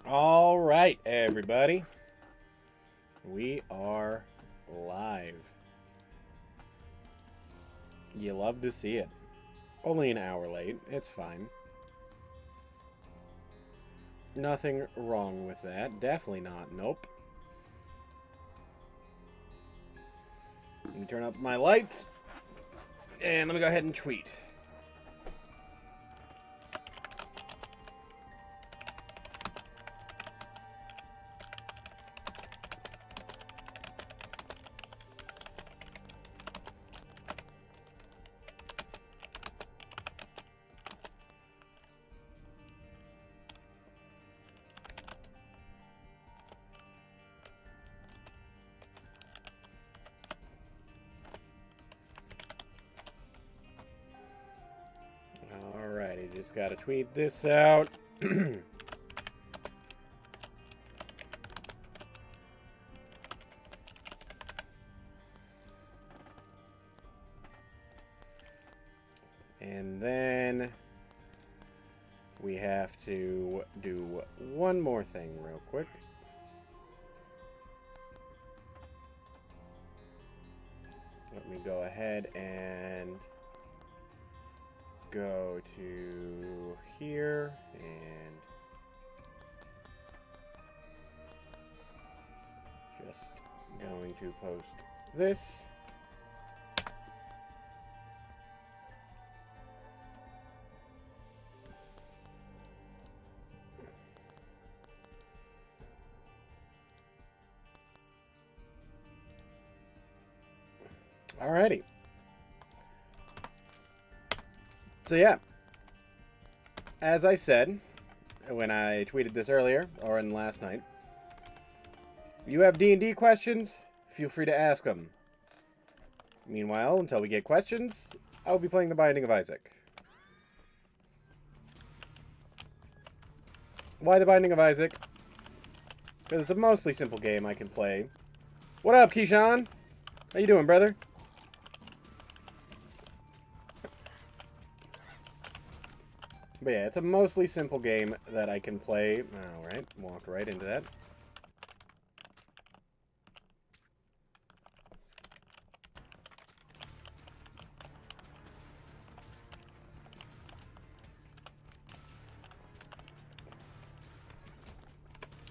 All right, everybody. We are live. You love to see it. Only an hour late. It's fine. Nothing wrong with that. Definitely not. Nope. Let me turn up my lights. And let me go ahead and tweet. Alrighty, just gotta tweet this out. And then we have to do one more thing real quick. Let me go ahead and go to here and just going to post this. Alrighty. So yeah, as I said when I tweeted this earlier, or in last night, you have D&D questions, feel free to ask them. Meanwhile, until we get questions, I will be playing the Binding of Issac. Why the Binding of Issac? Because it's a mostly simple game I can play. What up, Keyshawn? How you doing, brother? But yeah, it's a mostly simple game that I can play. Alright, walk right into that.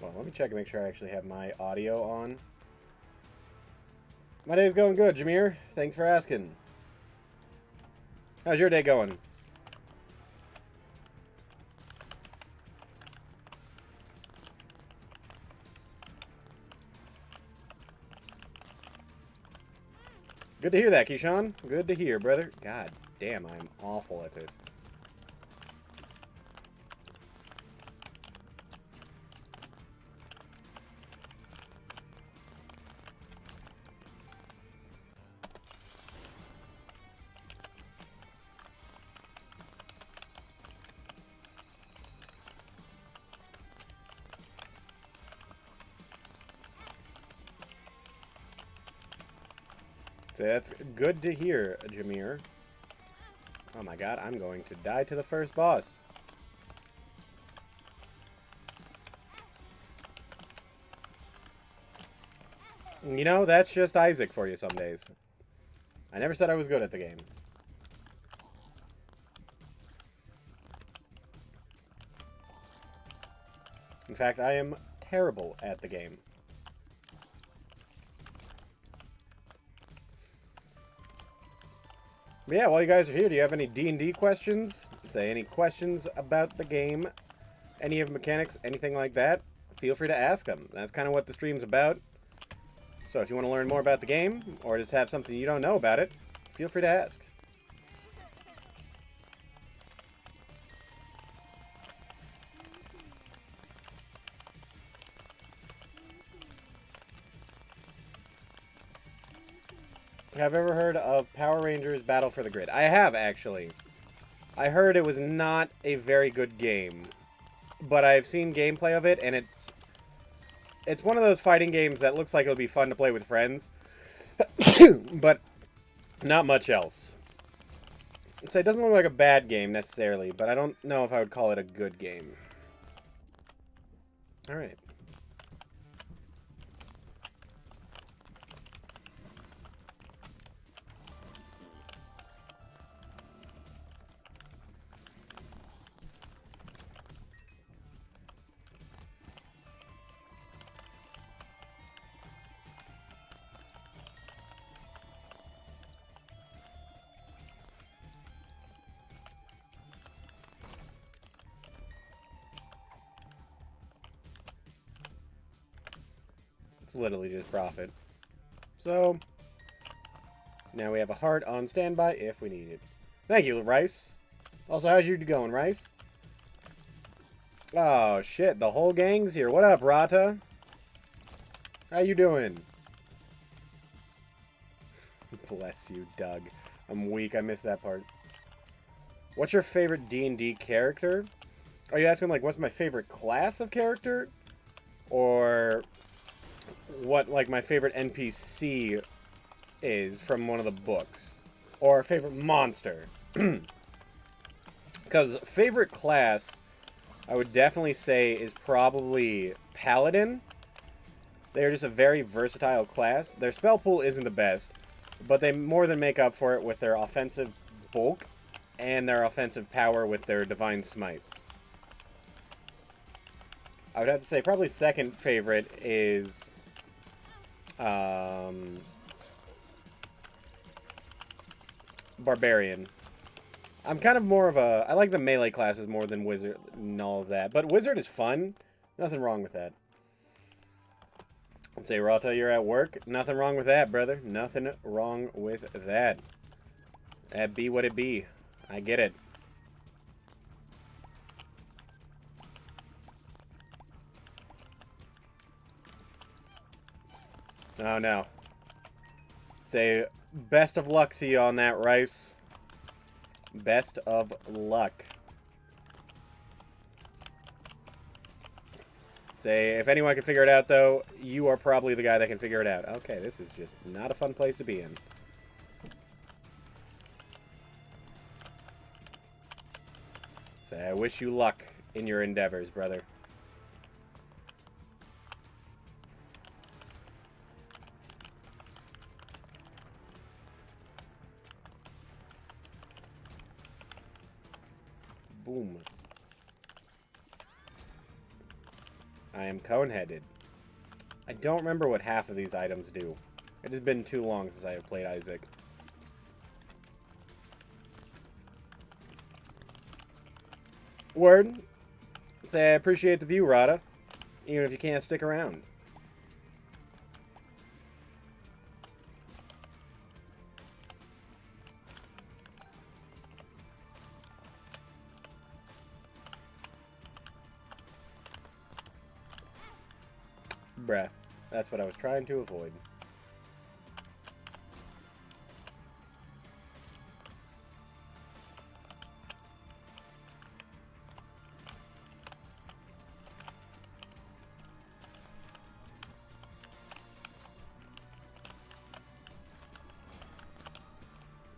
Well, let me check and make sure I actually have my audio on. My day's going good, Jameer. Thanks for asking. How's your day going? Good to hear that, Keyshawn. Good to hear, brother. God damn, I'm awful at this. So that's good to hear, Jameer. Oh my god, I'm going to die to the first boss. You know, that's just Isaac for you some days. I never said I was good at the game. In fact, I am terrible at the game. But yeah, while you guys are here, do you have any D&D questions? Say any questions about the game, any of the mechanics, anything like that? Feel free to ask them. That's kind of what the stream's about. So if you want to learn more about the game, or just have something you don't know about it, feel free to ask. Have you ever heard of Power Rangers Battle for the Grid? I have, actually. I heard it was not a very good game. But I've seen gameplay of it, and it's one of those fighting games that looks like it'll be fun to play with friends. But not much else. So it doesn't look like a bad game, necessarily, but I don't know if I would call it a good game. Alright. Literally just profit. So now we have a heart on standby if we need it. Thank you, Rice. Also, how's you going, Rice? Oh shit, the whole gang's here. What up, Rata? How you doing? Bless you, Doug. I'm weak. I missed that part. What's your favorite D&D character? Are you asking, like, what's my favorite class of character? Or what, like, my favorite NPC is from one of the books? Or favorite monster? Because favorite class, I would definitely say, is probably Paladin. They're just a very versatile class. Their spell pool isn't the best, but they more than make up for it with their offensive bulk and their offensive power with their divine smites. I would have to say probably second favorite is Barbarian. I'm kind of more of a... I like the melee classes more than Wizard and all of that. But Wizard is fun. Nothing wrong with that. Let's say, Rata, you're at work. Nothing wrong with that, brother. Nothing wrong with that. That be what it be. I get it. Oh, no. Say, best of luck to you on that, Rice. Best of luck. Say, if anyone can figure it out, though, you are probably the guy that can figure it out. Okay, this is just not a fun place to be in. Say, I wish you luck in your endeavors, brother. Boom. I am cone-headed. I don't remember what half of these items do. It has been too long since I have played Isaac. Word. Say I appreciate the view, Rada. Even if you can't stick around. Bruh. That's what I was trying to avoid.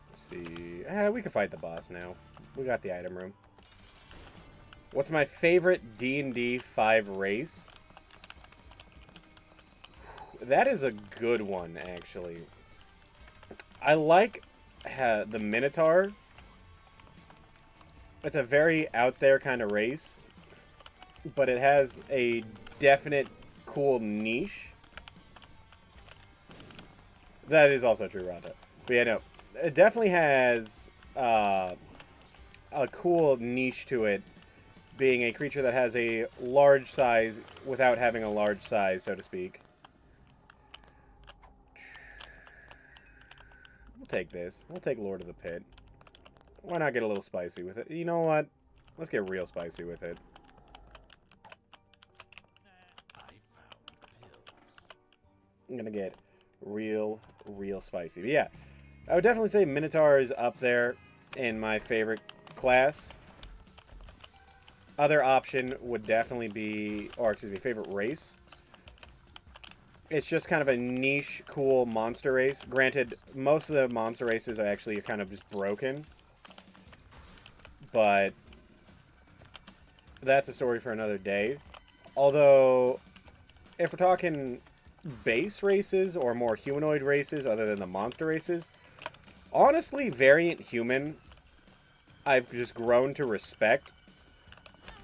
Let's see. We can fight the boss now. We got the item room. What's my favorite D&D 5 race? That is a good one, actually. I like the Minotaur. It's a very out there kind of race, but it has a definite cool niche. That is also true, Rata. But yeah, no. It definitely has a cool niche to it, being a creature that has a large size without having a large size, so to speak. Take this. We'll take Lord of the Pit. Why not get a little spicy with it? You know what? Let's get real spicy with it. I'm gonna get real spicy. But yeah, I would definitely say Minotaur is up there in my favorite class. Other option would definitely be, or excuse me, favorite race. It's just kind of a niche, cool monster race. Granted, most of the monster races are actually kind of just broken. But that's a story for another day. Although, if we're talking base races or more humanoid races other than the monster races, honestly, variant human, I've just grown to respect.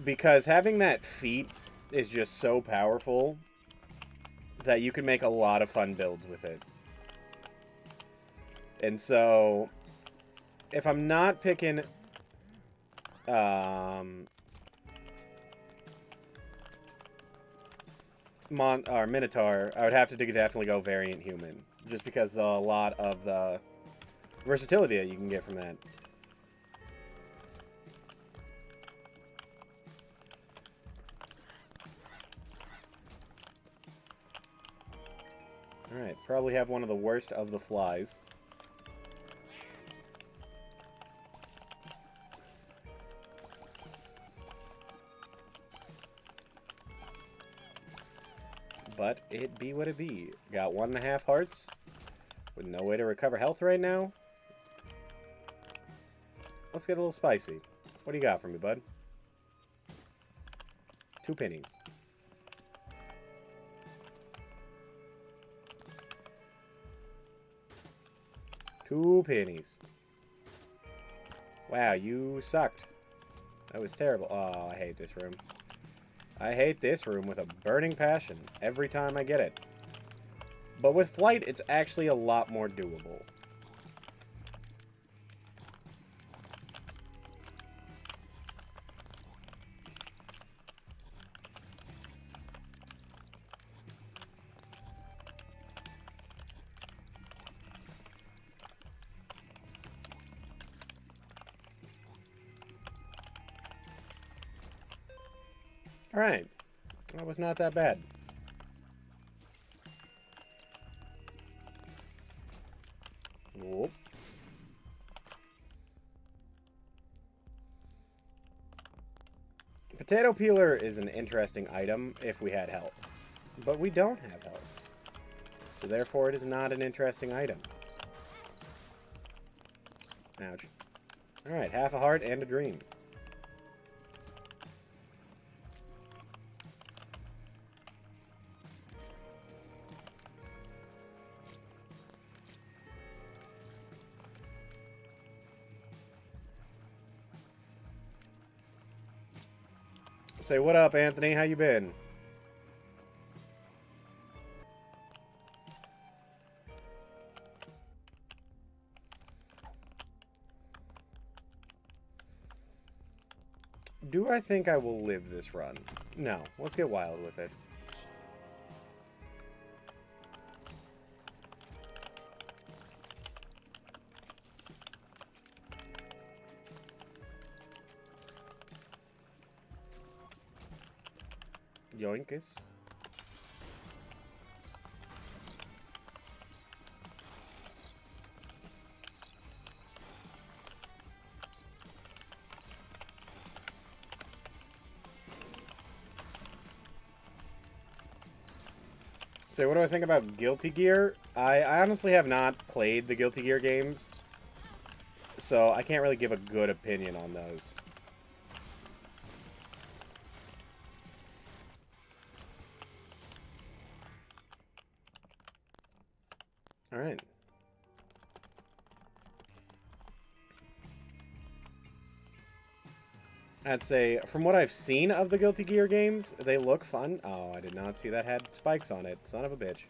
Because having that feat is just so powerful that you can make a lot of fun builds with it. And so, if I'm not picking Minotaur, I would have to definitely go variant human. Just because a lot of the versatility that you can get from that. Alright, probably have one of the worst of the flies. But it be what it be. Got 1.5 hearts. With no way to recover health right now. Let's get a little spicy. What do you got for me, bud? 2 pennies. Two pennies. Wow, you sucked. That was terrible. Oh, I hate this room. I hate this room with a burning passion every time I get it. But with flight, it's actually a lot more doable. Alright. That was not that bad. Whoop. Potato peeler is an interesting item if we had health. But we don't have health. So therefore it is not an interesting item. Ouch. Alright, half a heart and a dream. Say, what up, Anthony? How you been? Do I think I will live this run? No. Let's get wild with it. Yoinkus. So what do I think about Guilty Gear? I honestly have not played the Guilty Gear games, so I can't really give a good opinion on those. Alright. I'd say, from what I've seen of the Guilty Gear games, they look fun. Oh, I did not see that had spikes on it. Son of a bitch.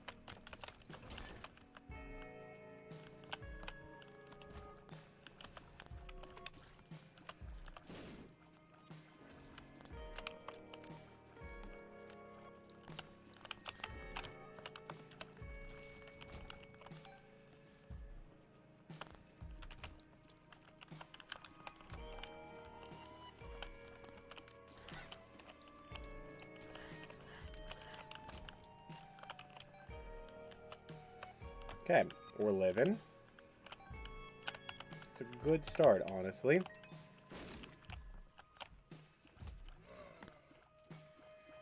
Okay, we're living. It's a good start, honestly.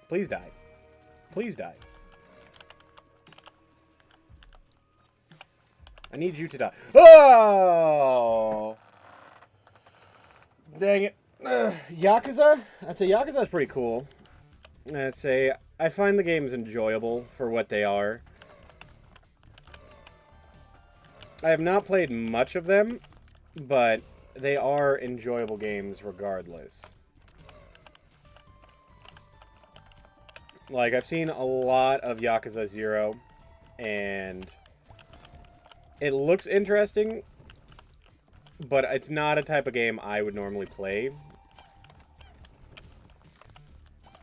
Please die. Please die. I need you to die. Oh! Dang it. Yakuza? I'd say Yakuza's pretty cool. I'd say I find the games enjoyable for what they are. I have not played much of them, but they are enjoyable games regardless. Like, I've seen a lot of Yakuza 0, and it looks interesting, but it's not a type of game I would normally play.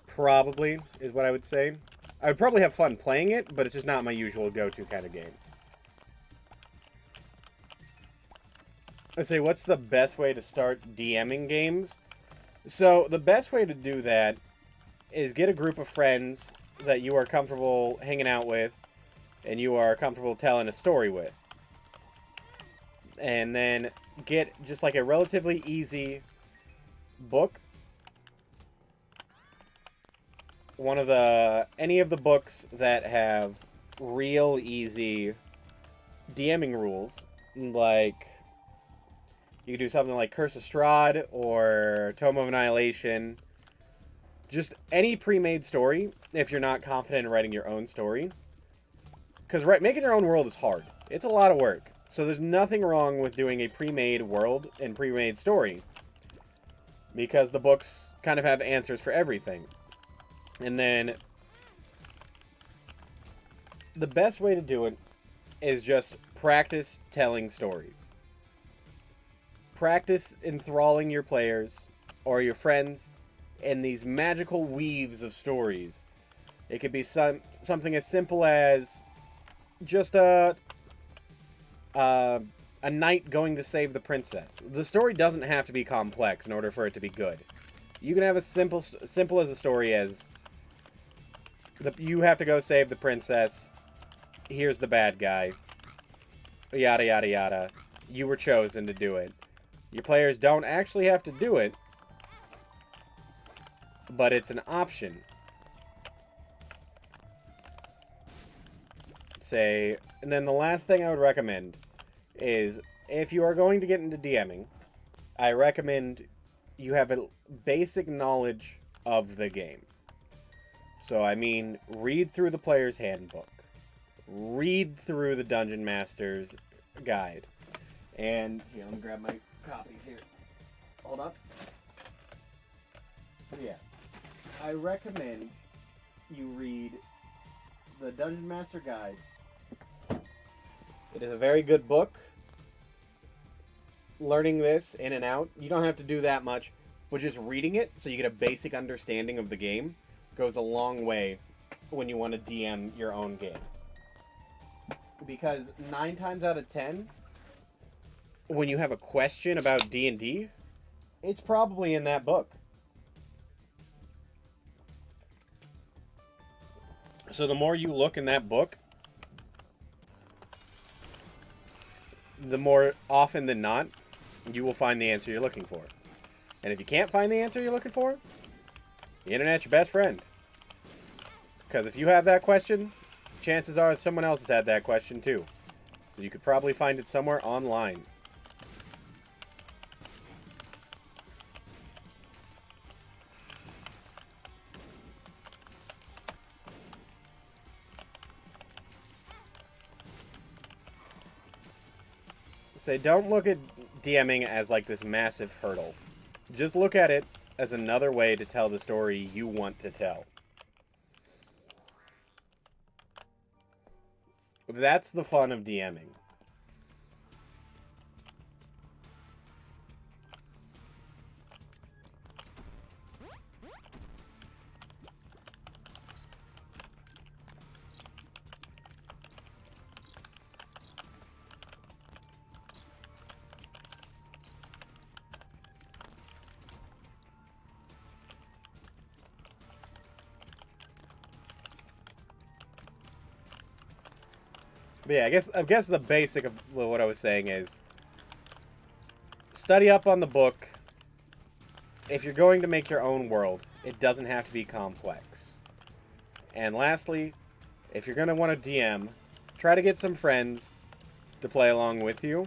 Probably, is what I would say. I would probably have fun playing it, but it's just not my usual go-to kind of game. I'd say, what's the best way to start DMing games? So, the best way to do that is get a group of friends that you are comfortable hanging out with and you are comfortable telling a story with. And then get just like a relatively easy book. Any of the books that have real easy DMing rules. Like, you could do something like Curse of Strahd or Tome of Annihilation. Just any pre-made story, if you're not confident in writing your own story. Because making your own world is hard. It's a lot of work. So there's nothing wrong with doing a pre-made world and pre-made story. Because the books kind of have answers for everything. And then the best way to do it is just practice telling stories. Practice enthralling your players or your friends in these magical weaves of stories. It could be something as simple as just a knight going to save the princess. The story doesn't have to be complex in order for it to be good. You can have a simple as a story as you have to go save the princess. Here's the bad guy. Yada yada yada. You were chosen to do it. Your players don't actually have to do it, but it's an option. And then the last thing I would recommend is, if you are going to get into DMing, I recommend you have a basic knowledge of the game. So, I mean, read through the player's handbook. Read through the Dungeon Master's guide. And, here, let me grab my copies here. Hold up. Yeah. I recommend you read the Dungeon Master Guide. It is a very good book. Learning this in and out, you don't have to do that much, but just reading it so you get a basic understanding of the game goes a long way when you want to DM your own game. Because 9 times out of 10, when you have a question about D&D, it's probably in that book. So the more you look in that book, the more often than not, you will find the answer you're looking for. And if you can't find the answer you're looking for, the internet's your best friend. Because if you have that question, chances are someone else has had that question too. So you could probably find it somewhere online. Say, don't look at DMing as like this massive hurdle. Just look at it as another way to tell the story you want to tell. That's the fun of DMing. But yeah, I guess the basic of what I was saying is study up on the book. If you're going to make your own world, it doesn't have to be complex. And lastly, if you're going to want to DM, try to get some friends to play along with you.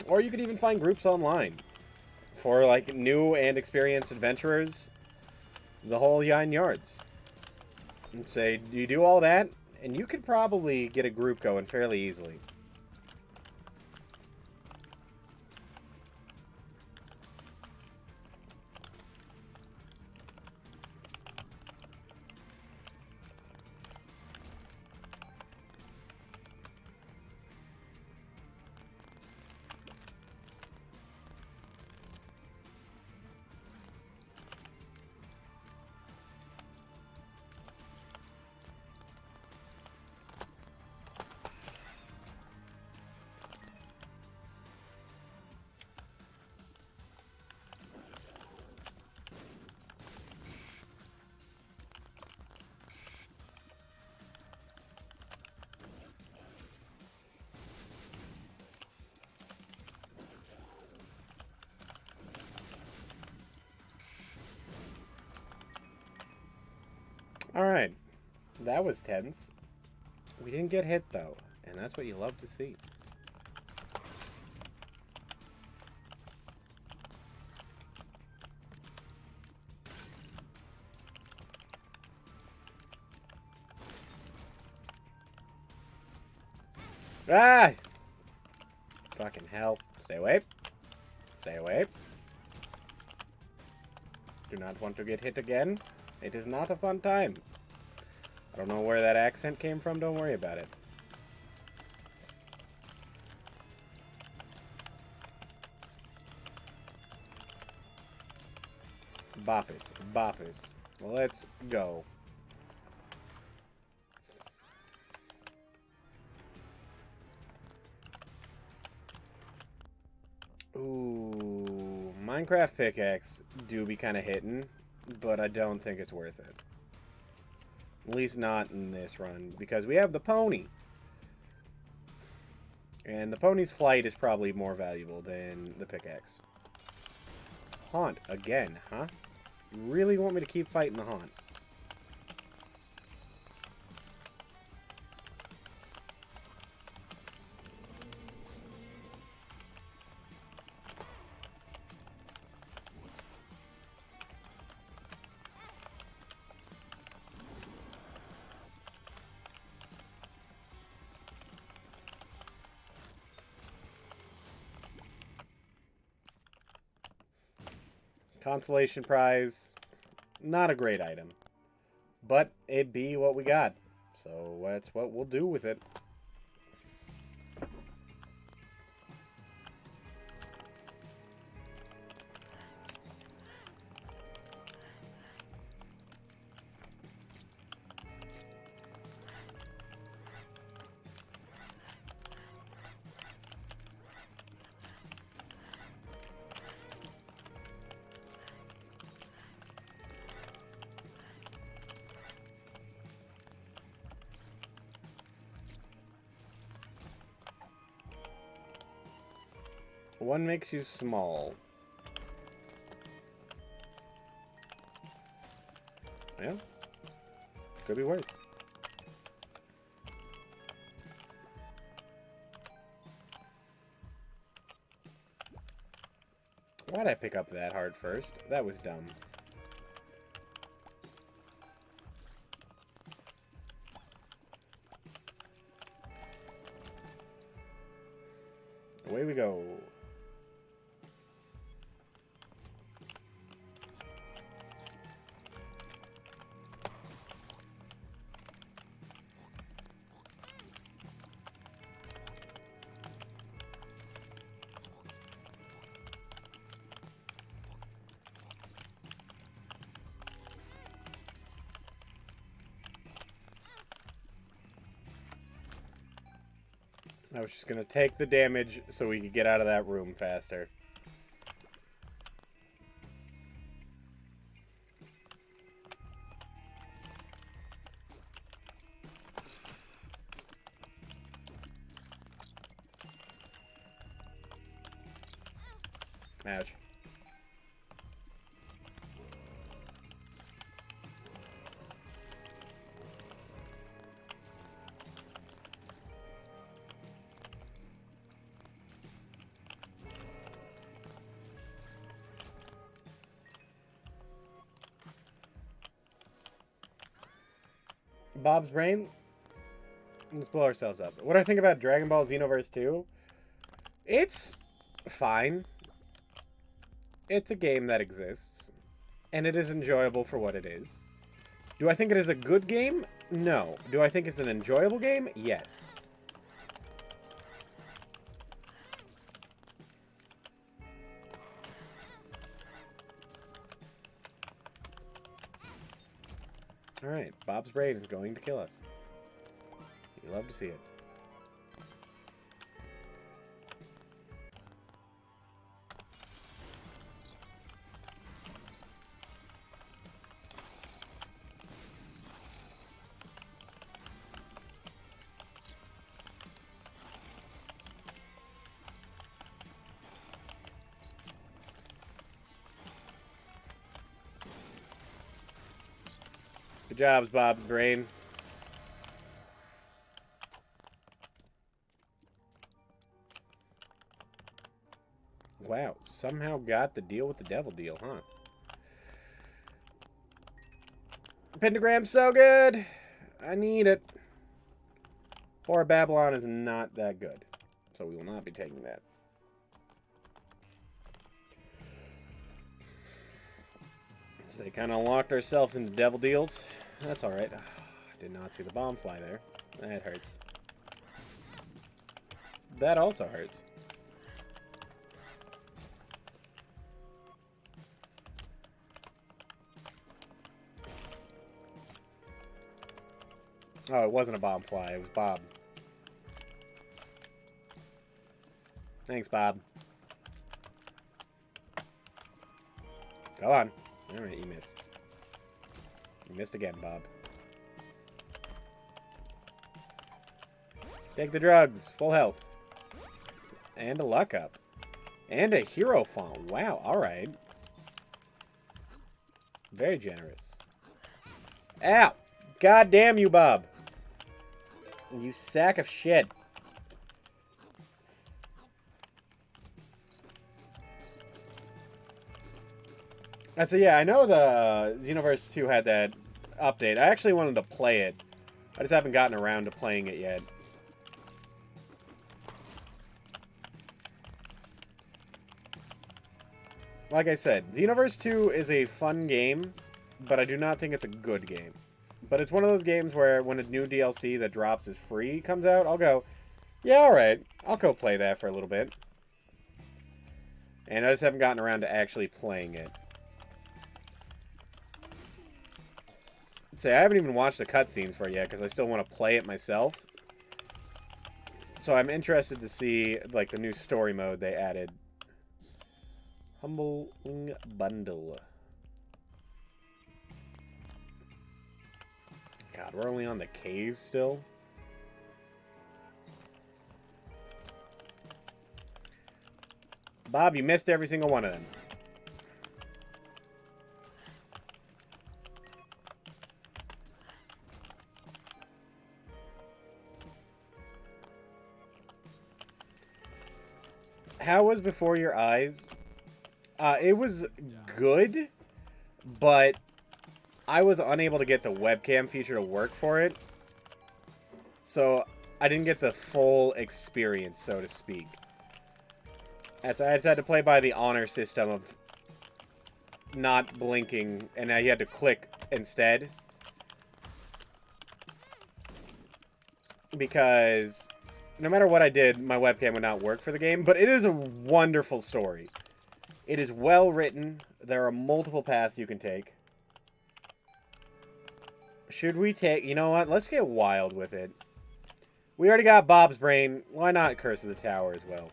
Or you could even find groups online for like new and experienced adventurers. the whole 9 yards. And say, you do all that, and you could probably get a group going fairly easily. Alright, that was tense. We didn't get hit, though, and that's what you love to see. Ah! Fucking hell. Stay away. Stay away. Do not want to get hit again. It is not a fun time. I don't know where that accent came from. Don't worry about it. Boppers. Boppers. Let's go. Ooh. Minecraft pickaxe do be kind of hitting, but I don't think it's worth it. At least not in this run, because we have the pony. And the pony's flight is probably more valuable than the pickaxe. Haunt again, huh? You really want me to keep fighting the haunt? Consolation prize, not a great item, but it be what we got, so that's what we'll do with it. One makes you small. Yeah. Could be worse. Why'd I pick up that hard first? That was dumb. Away we go. I was just going to take the damage so we could get out of that room faster. Ouch. Bob's brain. Let's blow ourselves up. What do I think about Dragon Ball Xenoverse 2? It's fine. It's a game that exists. And it is enjoyable for what it is. Do I think it is a good game? No. Do I think it's an enjoyable game? Yes. Alright, Bob's brain is going to kill us. You love to see it. Good jobs, Bob's brain. Wow, somehow got the deal with the devil deal, huh? Pentagram's so good! I need it. Or Babylon is not that good. So we will not be taking that. So they kind of locked ourselves into devil deals. That's alright. Oh, I did not see the bomb fly there. That hurts. That also hurts. Oh, it wasn't a bomb fly. It was Bob. Thanks, Bob. Go on. Alright, you missed. You missed again, Bob. Take the drugs. Full health. And a luck up. And a hero font. Wow, alright. Very generous. Ow! God damn you, Bob. You sack of shit. And so yeah, I know the Xenoverse 2 had that update. I actually wanted to play it. I just haven't gotten around to playing it yet. Like I said, Xenoverse 2 is a fun game, but I do not think it's a good game. But it's one of those games where when a new DLC that drops is free comes out, I'll go, yeah, alright, I'll go play that for a little bit. And I just haven't gotten around to actually playing it. Say, I haven't even watched the cutscenes for it yet, because I still want to play it myself. So I'm interested to see, like, the new story mode they added. Humbling Bundle. God, we're only on the cave still. Bob, you missed every single one of them. How was Before Your Eyes? It was good, but I was unable to get the webcam feature to work for it. So I didn't get the full experience, so to speak. And so I just had to play by the honor system of not blinking, and you had to click instead. Because no matter what I did, my webcam would not work for the game. But it is a wonderful story. It is well written. There are multiple paths you can take. Should we take... You know what? Let's get wild with it. We already got Bob's brain. Why not Curse of the Tower as well?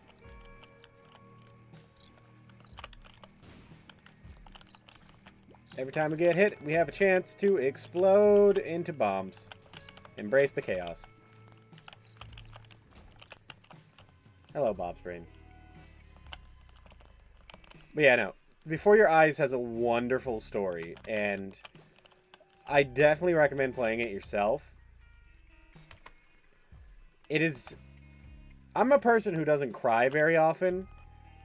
Every time we get hit, we have a chance to explode into bombs. Embrace the chaos. Hello, Bob's brain. But yeah, no. Before Your Eyes has a wonderful story, and I definitely recommend playing it yourself. It is... I'm a person who doesn't cry very often,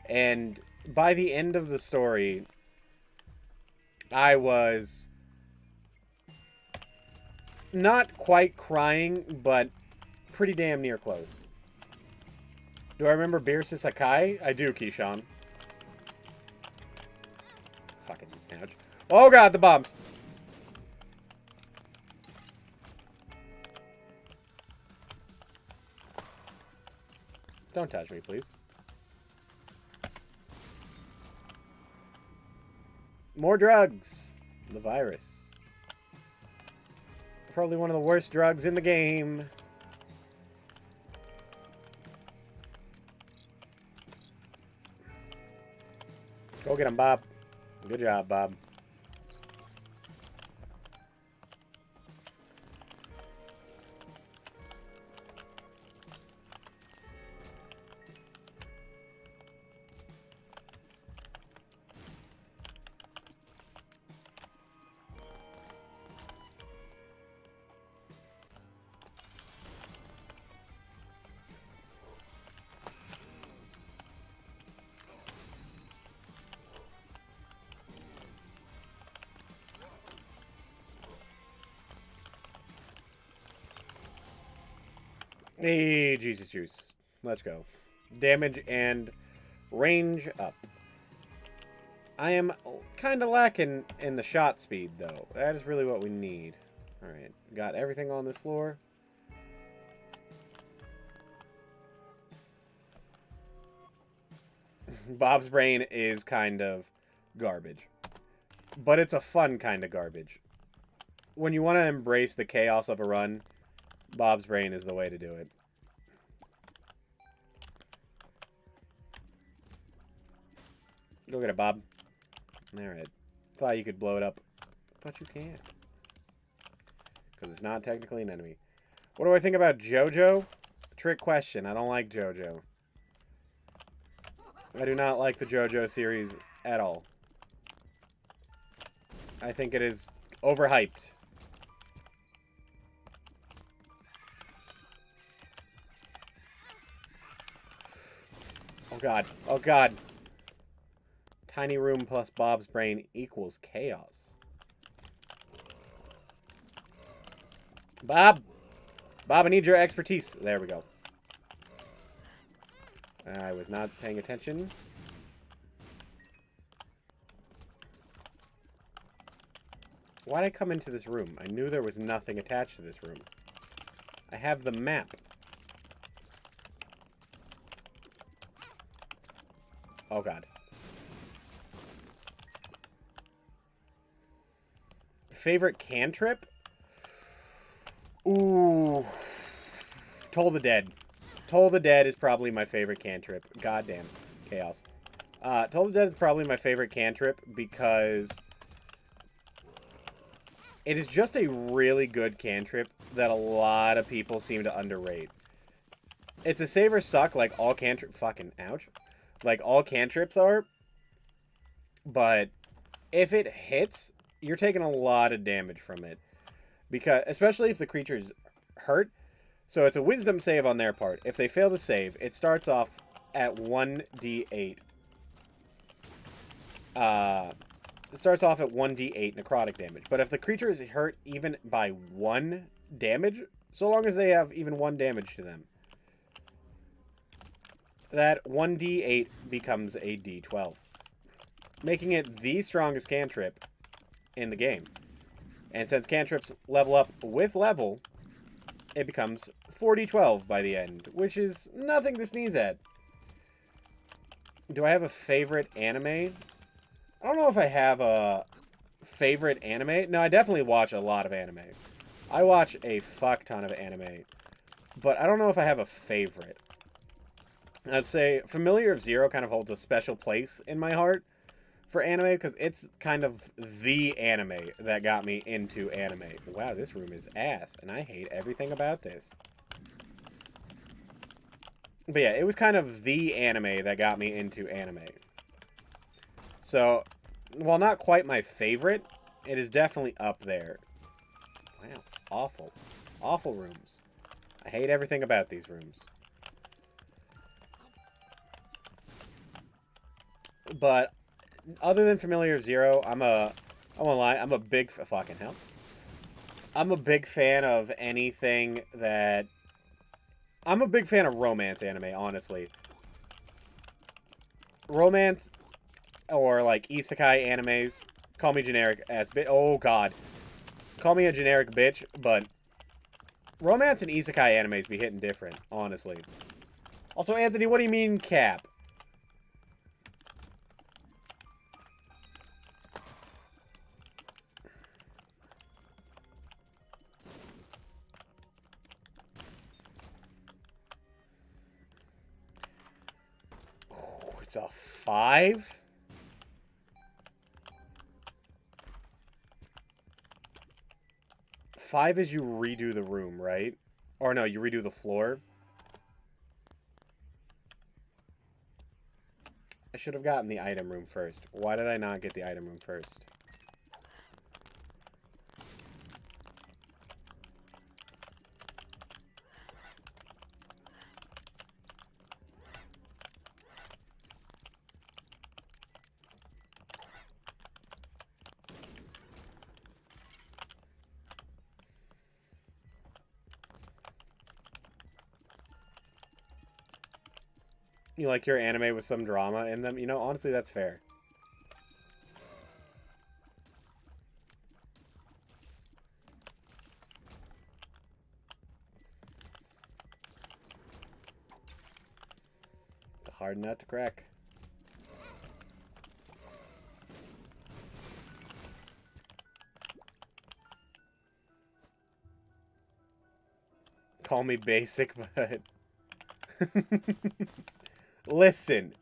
and by the end of the story, I was Not quite crying, but pretty damn near close. Do I remember Beerus Sakai? I do, Keyshawn. Fucking ouch. Oh god, the bombs. Don't touch me, please. More drugs. The virus. Probably one of the worst drugs in the game. Go get him, Bob. Good job, Bob. Hey, Jesus juice. Let's go. Damage and range up. I am kind of lacking in the shot speed, though. That is really what we need. Alright, got everything on this floor. Bob's brain is kind of garbage. But it's a fun kind of garbage. When you want to embrace the chaos of a run, Bob's brain is the way to do it. Go get it, Bob. Alright. Thought you could blow it up. But you can't. Because it's not technically an enemy. What do I think about JoJo? Trick question. I don't like JoJo. I do not like the JoJo series at all. I think it is overhyped. Oh god. Oh god. Tiny room plus Bob's brain equals chaos. Bob! Bob, I need your expertise. There we go. I was not paying attention. Why'd I come into this room? I knew there was nothing attached to this room. I have the map. Oh god. Favorite cantrip? Ooh. Toll the Dead. Toll the Dead is probably my favorite cantrip. Goddamn. Chaos. Toll the Dead is probably my favorite cantrip because it is just a really good cantrip that a lot of people seem to underrate. It's a save or suck like all cantrip... Fucking ouch. Like all cantrips are. But if it hits, you're taking a lot of damage from it. Because, especially if the creature's hurt. So it's a wisdom save on their part. If they fail to save, it starts off at 1d8. It starts off at 1d8 necrotic damage. But if the creature is hurt even by 1 damage, so long as they have even 1 damage to them, that 1d8 becomes a d12. Making it the strongest cantrip in the game. And since cantrips level up with level, it becomes 4d12 by the end, which is nothing to sneeze at. Do I have a favorite anime? I don't know if I have a favorite anime. No, I definitely watch a lot of anime. I watch a fuck ton of anime. But I don't know if I have a favorite. I'd say Familiar of Zero kind of holds a special place in my heart for anime, because it's kind of the anime that got me into anime. Wow, this room is ass, and I hate everything about this. But yeah, it was kind of the anime that got me into anime. So, while not quite my favorite, it is definitely up there. Wow, awful. Awful rooms. I hate everything about these rooms. But other than Familiar of Zero, I won't lie, I'm a big fucking hell. I'm a big fan of anything that... I'm a big fan of romance anime, honestly. Romance or, like, isekai animes. Call me generic ass bitch. Oh, God. Call me a generic bitch, but... romance and isekai animes be hitting different, honestly. Also, Anthony, what do you mean, cap? It's a 5? Five is you redo the room, right? Or no, you redo the floor. I should have gotten the item room first. Why did I not get the item room first? You like your anime with some drama in them? You know, honestly, that's fair. It's a hard nut to crack. Call me basic, but... Listen.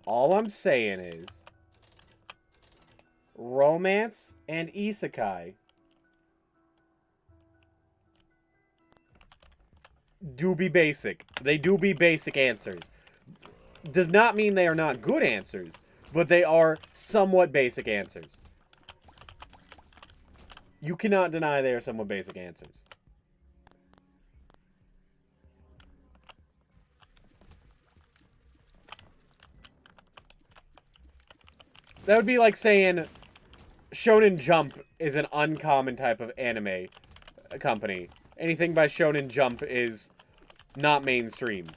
All I'm saying is... romance and isekai do be basic. They do be basic answers. Does not mean they are not good answers, but they are somewhat basic answers. You cannot deny they are somewhat basic answers. That would be like saying Shonen Jump is an uncommon type of anime company. Anything by Shonen Jump is not mainstream.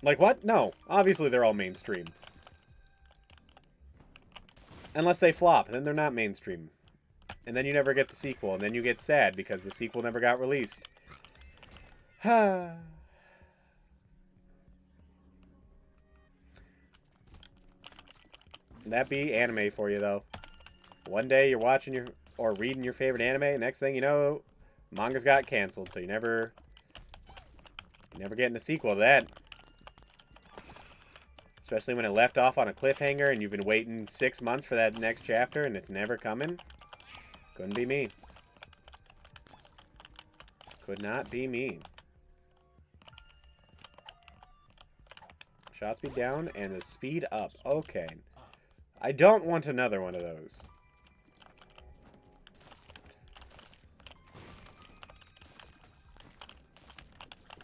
Like what? No. Obviously they're all mainstream. Unless they flop, then they're not mainstream. And then you never get the sequel, and then you get sad because the sequel never got released. That be anime for you, though. One day you're watching your... or reading your favorite anime, next thing you know, manga's got canceled, so you never getting a sequel to that. Especially when it left off on a cliffhanger and you've been waiting 6 months for that next chapter and it's never coming. Couldn't be me. Could not be me. Shot speed down and the speed up. Okay. I don't want another one of those.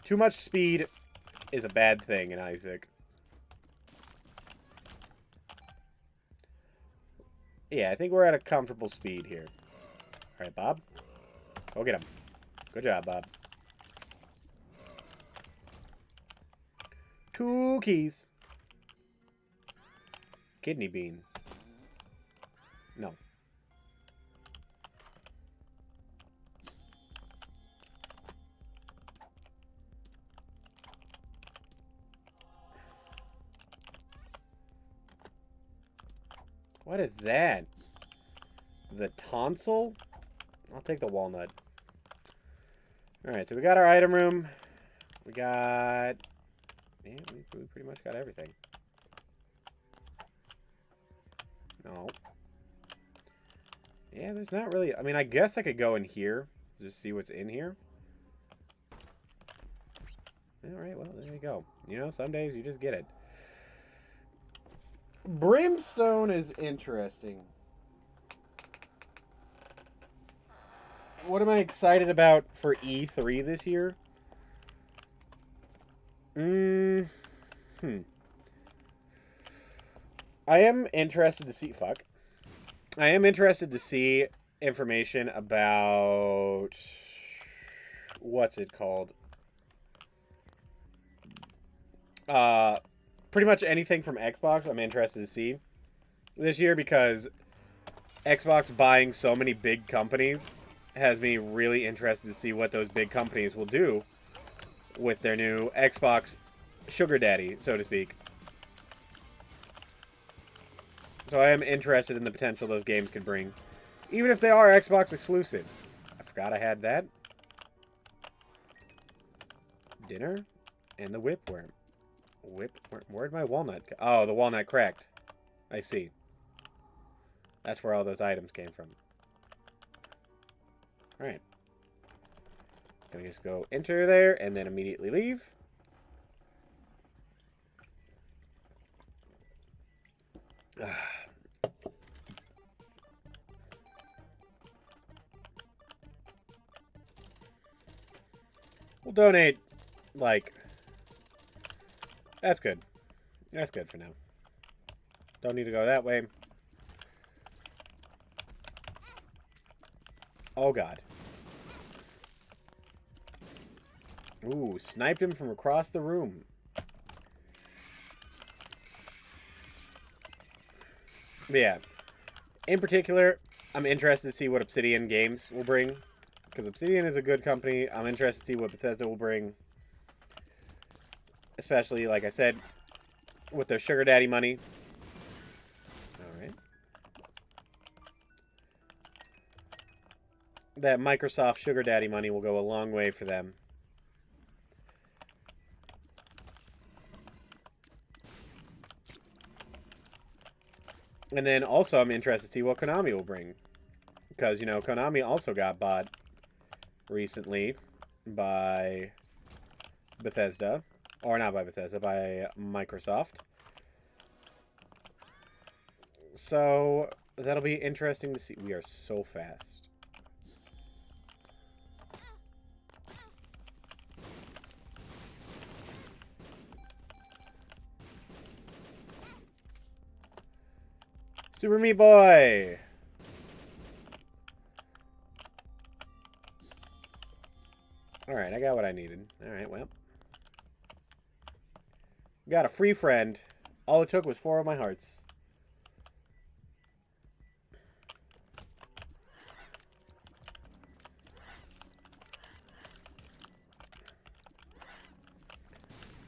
Too much speed is a bad thing in Isaac. Yeah, I think we're at a comfortable speed here. Alright, Bob. Go get him. Good job, Bob. 2 keys. Kidney bean. No. What is that? The tonsil? I'll take the walnut. Alright, so we got our item room. We got... yeah, we pretty much got everything. No. Yeah, there's not really... I mean, I guess I could go in here. Just see what's in here. Alright, well, there you go. You know, some days you just get it. Brimstone is interesting. What am I excited about for E3 this year? I am interested to see... fuck. I am interested to see information about what's it called? Pretty much anything from Xbox I'm interested to see this year, because Xbox buying so many big companies has me really interested to see what those big companies will do with their new Xbox sugar daddy, so to speak. So I am interested in the potential those games could bring, even if they are Xbox exclusive. I forgot I had that. Dinner and the whipworm. Where'd my walnut go? Oh, the walnut cracked. I see. That's where all those items came from. Alright. Gonna just go enter there and then immediately leave. We'll donate, like... That's good. That's good for now. Don't need to go that way. Oh, God. Ooh, sniped him from across the room. But yeah. In particular, I'm interested to see what Obsidian Games will bring. Because Obsidian is a good company. I'm interested to see what Bethesda will bring. Especially, like I said, with their sugar daddy money. Alright. That Microsoft sugar daddy money will go a long way for them. And then also I'm interested to see what Konami will bring. Because, you know, Konami also got bought recently by Bethesda. Or not by Bethesda, by Microsoft. So, that'll be interesting to see. We are so fast. Super Meat Boy! Alright, I got what I needed. Alright, well. Got a free friend. All it took was 4 of my hearts.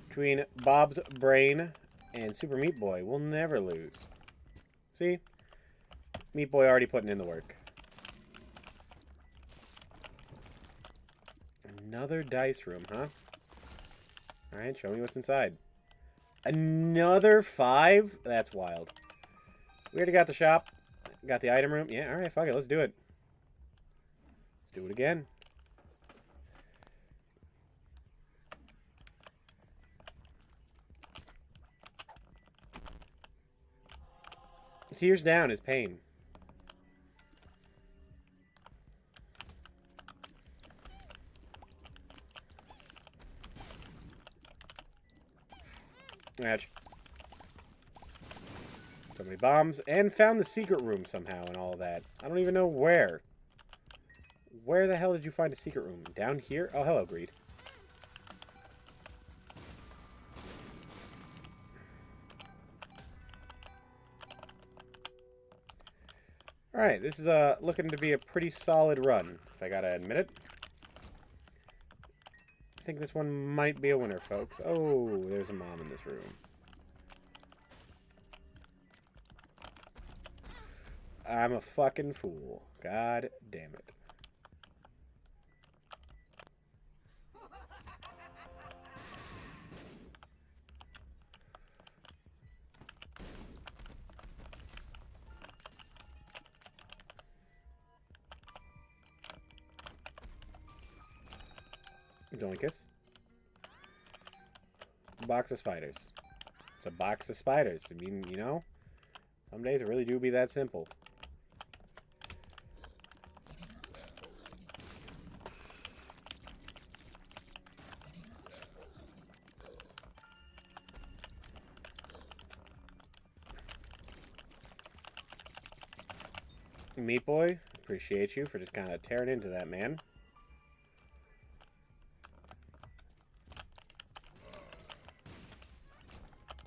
Between Bob's Brain and Super Meat Boy, we'll never lose. See? Meat Boy already putting in the work. Another dice room, huh? Alright, show me what's inside. Another 5? That's wild. We already got the shop. Got the item room. Yeah, alright, fuck it. Let's do it. Let's do it again. Tears down is pain. Match. So many bombs. And found the secret room somehow and all that. I don't even know where. Where the hell did you find a secret room? Down here? Oh, hello, Greed. Alright, this is looking to be a pretty solid run, if I gotta admit it. I think this one might be a winner, folks. Oh, there's a mom in this room. I'm a fucking fool. God damn it. Doinkus. Box of spiders. It's a box of spiders. I mean, you know, some days it really do be that simple. Meat Boy, Appreciate you for just kind of tearing into that, man.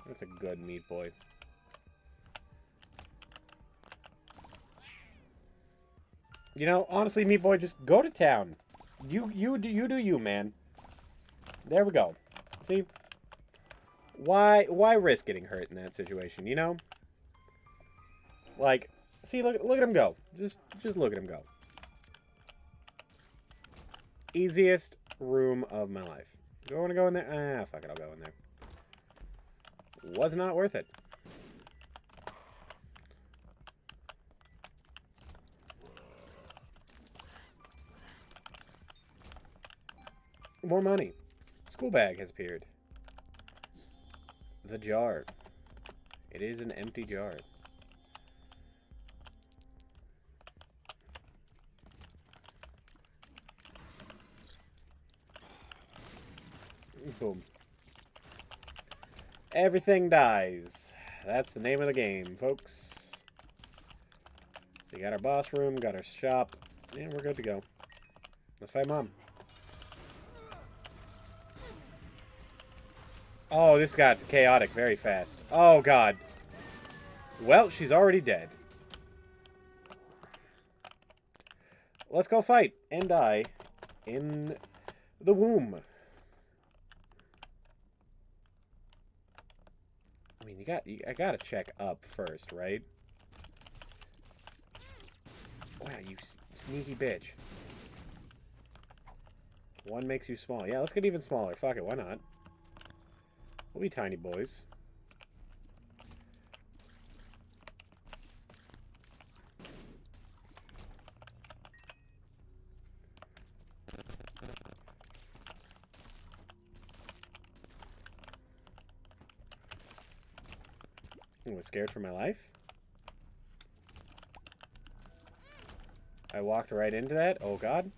That's a good meat boy. You know, honestly, meat boy, just go to town. You do you, man. There we go. See? Why risk getting hurt in that situation, you know? Like, see, look at him go. Just look at him go. Easiest room of my life. Do I want to go in there? Ah, fuck it, I'll go in there. Was not worth it. More money. School bag has appeared. The jar. It is an empty jar. Boom. Everything dies. That's the name of the game, folks. So you got our boss room, got our shop, and we're good to go. Let's fight Mom. Oh, this got chaotic very fast. Oh, God. Well, she's already dead. Let's go fight and die in the womb. I mean, I gotta check up first, right? Wow, you sneaky bitch. One makes you small. Yeah, let's get even smaller. Fuck it, why not? We'll be tiny boys. I was scared for my life. I walked right into that. Oh, God.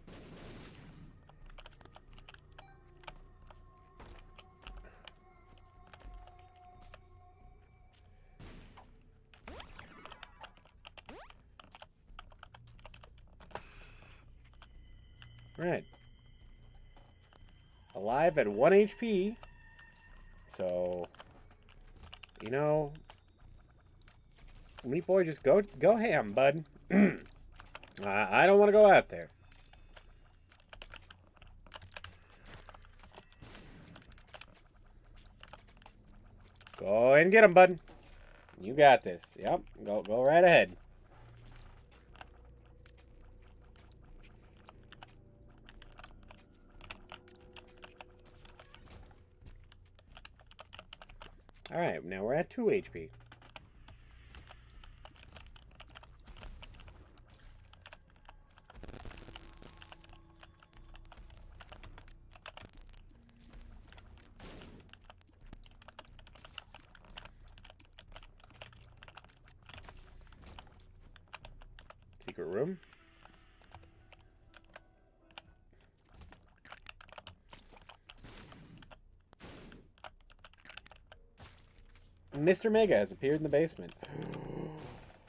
Right. Alive at 1 HP. So, you know, Meat Boy, just go ham, bud. I don't want to go out there. Go and get him, bud. You got this. Yep. Go right ahead. Alright, now we're at 2 HP. Secret room. Mr. Mega has appeared in the basement.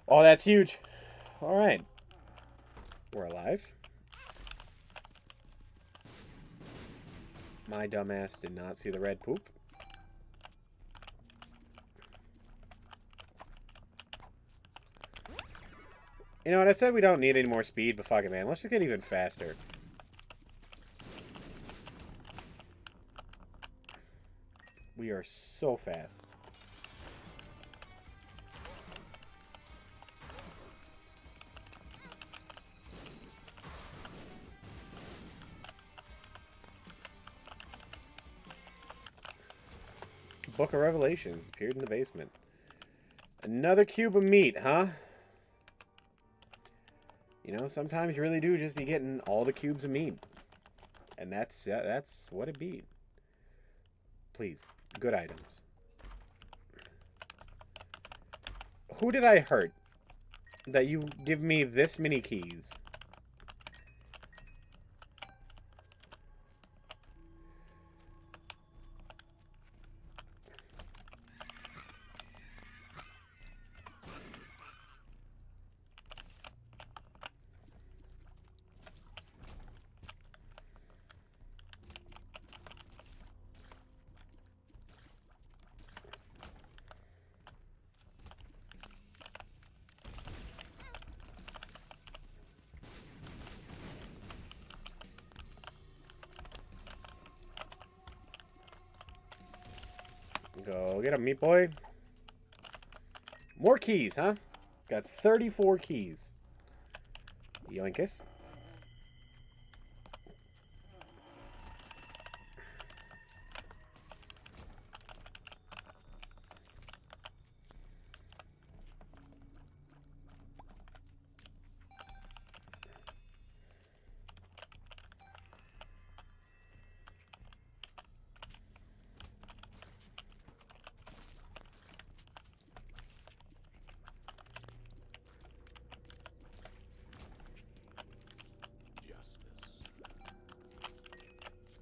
Oh, that's huge. Alright. We're alive. My dumbass did not see the red poop. You know what? I said we don't need any more speed, but fuck it, man. Let's just get even faster. We are so fast. Book of Revelations appeared in the basement. Another cube of meat, huh? You know, sometimes you really do just be getting all the cubes of meat. And that's what it be. Please, good items. Who did I hurt that you give me this many keys? Go get him, meat boy. More keys, huh? Got 34 keys. Yoinkus.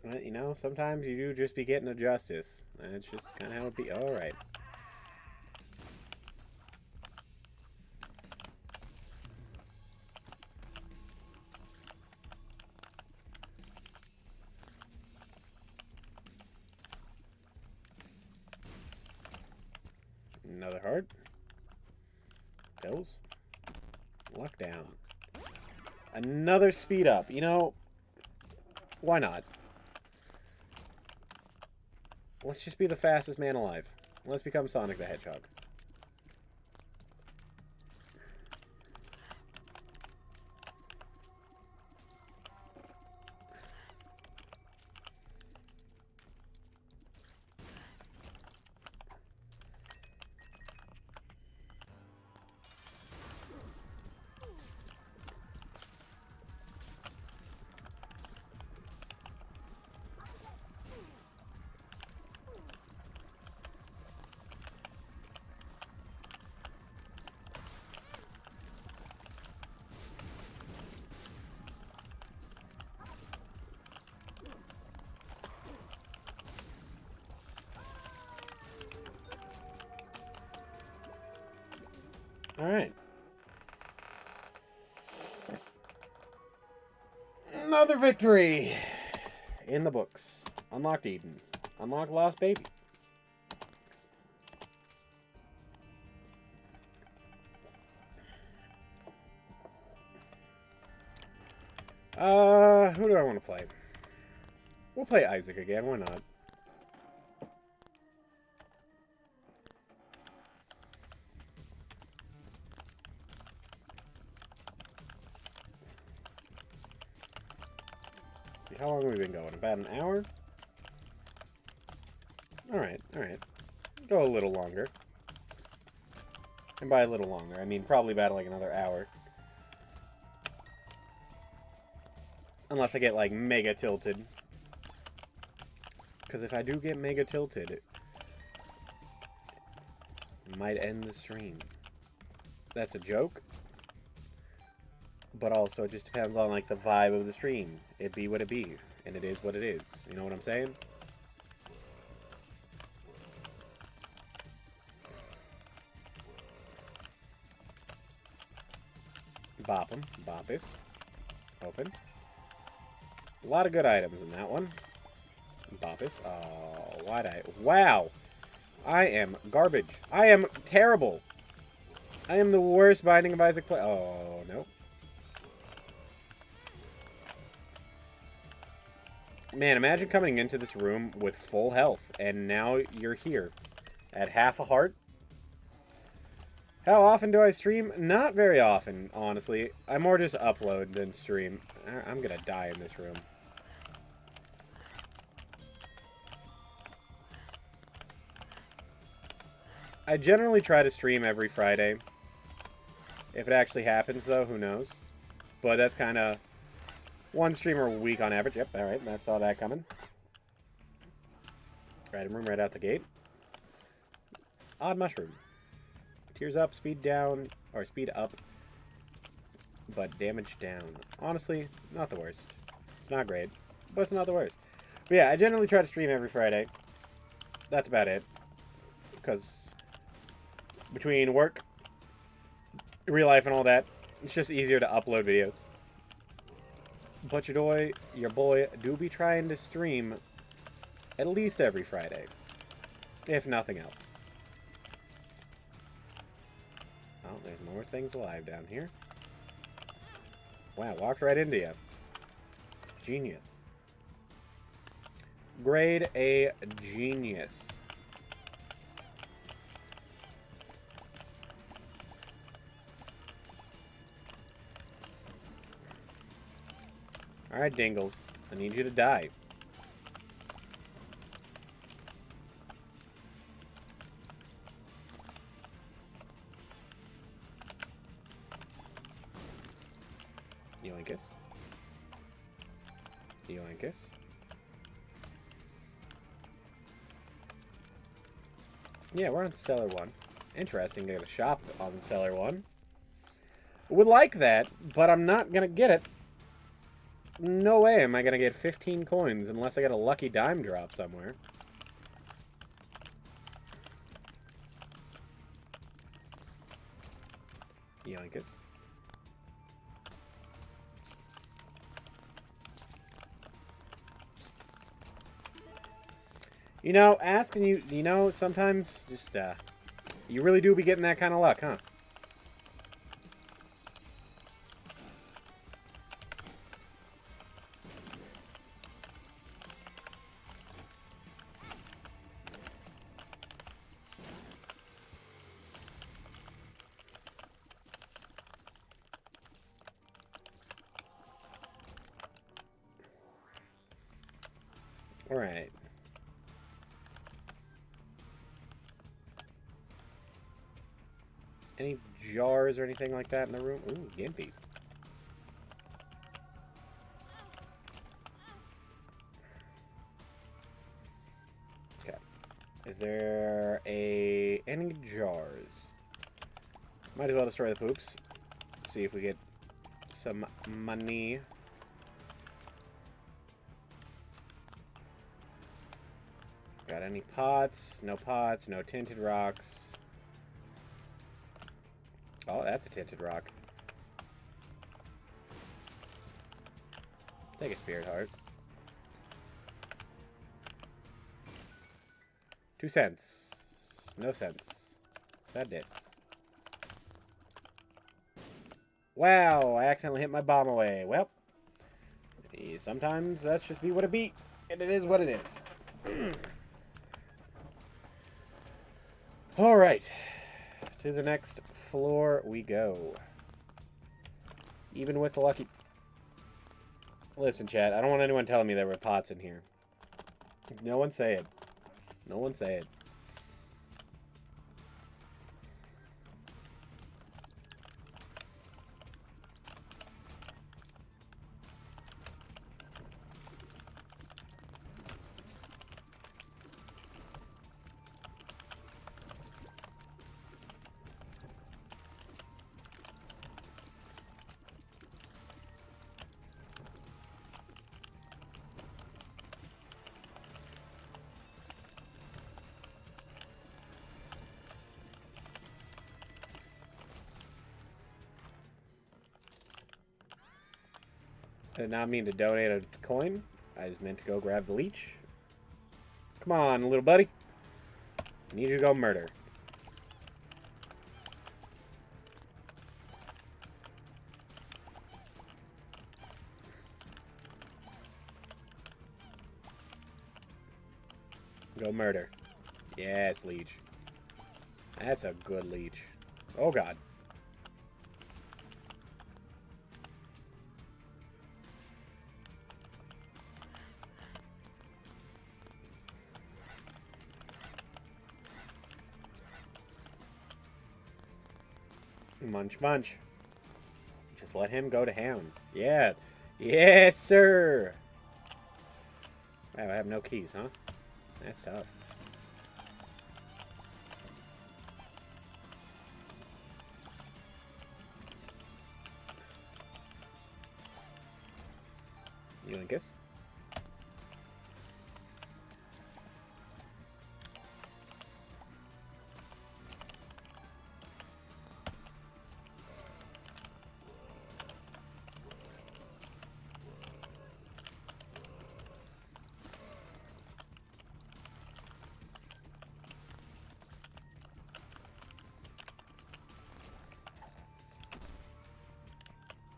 Well, you know, sometimes you do just be getting a justice. That's just kind of how it be. Alright. Another heart. Pills. Lockdown. Another speed up. You know, why not? Let's just be the fastest man alive. Let's become Sonic the Hedgehog. Alright. Another victory in the books. Unlocked Eden. Unlocked Lost Baby. Who do I want to play? We'll play Isaac again, why not? How long have we been going? About an hour? Alright, alright. Go a little longer. And by a little longer, I mean probably about like another hour. Unless I get like mega tilted. Because if I do get mega tilted, it might end the stream. That's a joke. But also, it just depends on, like, the vibe of the stream. It be what it be. And it is what it is. You know what I'm saying? Bop 'em. Boppus. Open. A lot of good items in that one. Boppus. Oh, why'd I... Wow! I am garbage. I am terrible. I am the worst Binding of Isaac player. Oh, no. Man, imagine coming into this room with full health, and now you're here at half a heart. How often do I stream? Not very often, honestly. I more just upload than stream. I'm gonna die in this room. I generally try to stream every Friday. If it actually happens, though, who knows? But that's kind of... one streamer a week on average. Yep, alright, I saw that coming. Item room right out the gate. Odd mushroom. Tears up, speed down, or speed up, but damage down. Honestly, not the worst. It's not great, but it's not the worst. But yeah, I generally try to stream every Friday. That's about it. Because between work, real life, and all that, it's just easier to upload videos. But your boy do be trying to stream at least every Friday, if nothing else. Oh, there's more things alive down here. Wow, walked right into you. Genius. Grade A genius. Alright, Dingles. I need you to die. Yoinkus. Yoinkus. Yeah, we're on Cellar 1. Interesting to get a shop on Cellar 1. Would like that, but I'm not gonna get it. No way am I gonna get 15 coins unless I get a lucky dime drop somewhere. Yoinkus. You know, asking you know, sometimes just, you really do be getting that kind of luck, huh? Alright. Any jars or anything like that in the room? Ooh, Gimpy. Okay. Is there any jars? Might as well destroy the poops. See if we get some money. Got any pots? No pots, no tinted rocks. Oh, that's a tinted rock. Take a spirit heart. 2 cents. No sense. Sadness. Wow, I accidentally hit my bomb away. Well, sometimes that's just be what it be. And it is what it is. Alright. To the next floor we go. Even with the lucky... Listen, chat, I don't want anyone telling me there were pots in here. No one say it. No one say it. I did not mean to donate a coin. I just meant to go grab the leech. Come on, little buddy. I need you to go murder. Go murder. Yes, leech. That's a good leech. Oh, God. Munch, munch. Just let him go to town. Yeah. Yes, sir. Wow, I have no keys, huh? That's tough. Yoinkus.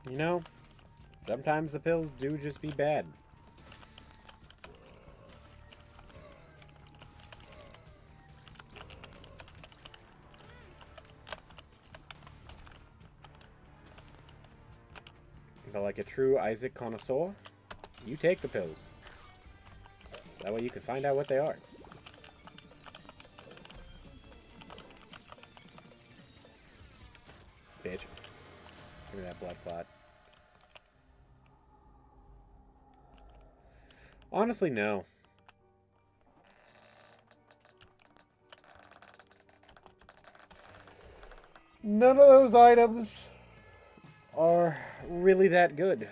You know, sometimes the pills do just be bad. But like a true Isaac connoisseur, You take the pills. That way you can find out what they are. Bitch. Give me that blood clot. Honestly, no. None of those items are really that good.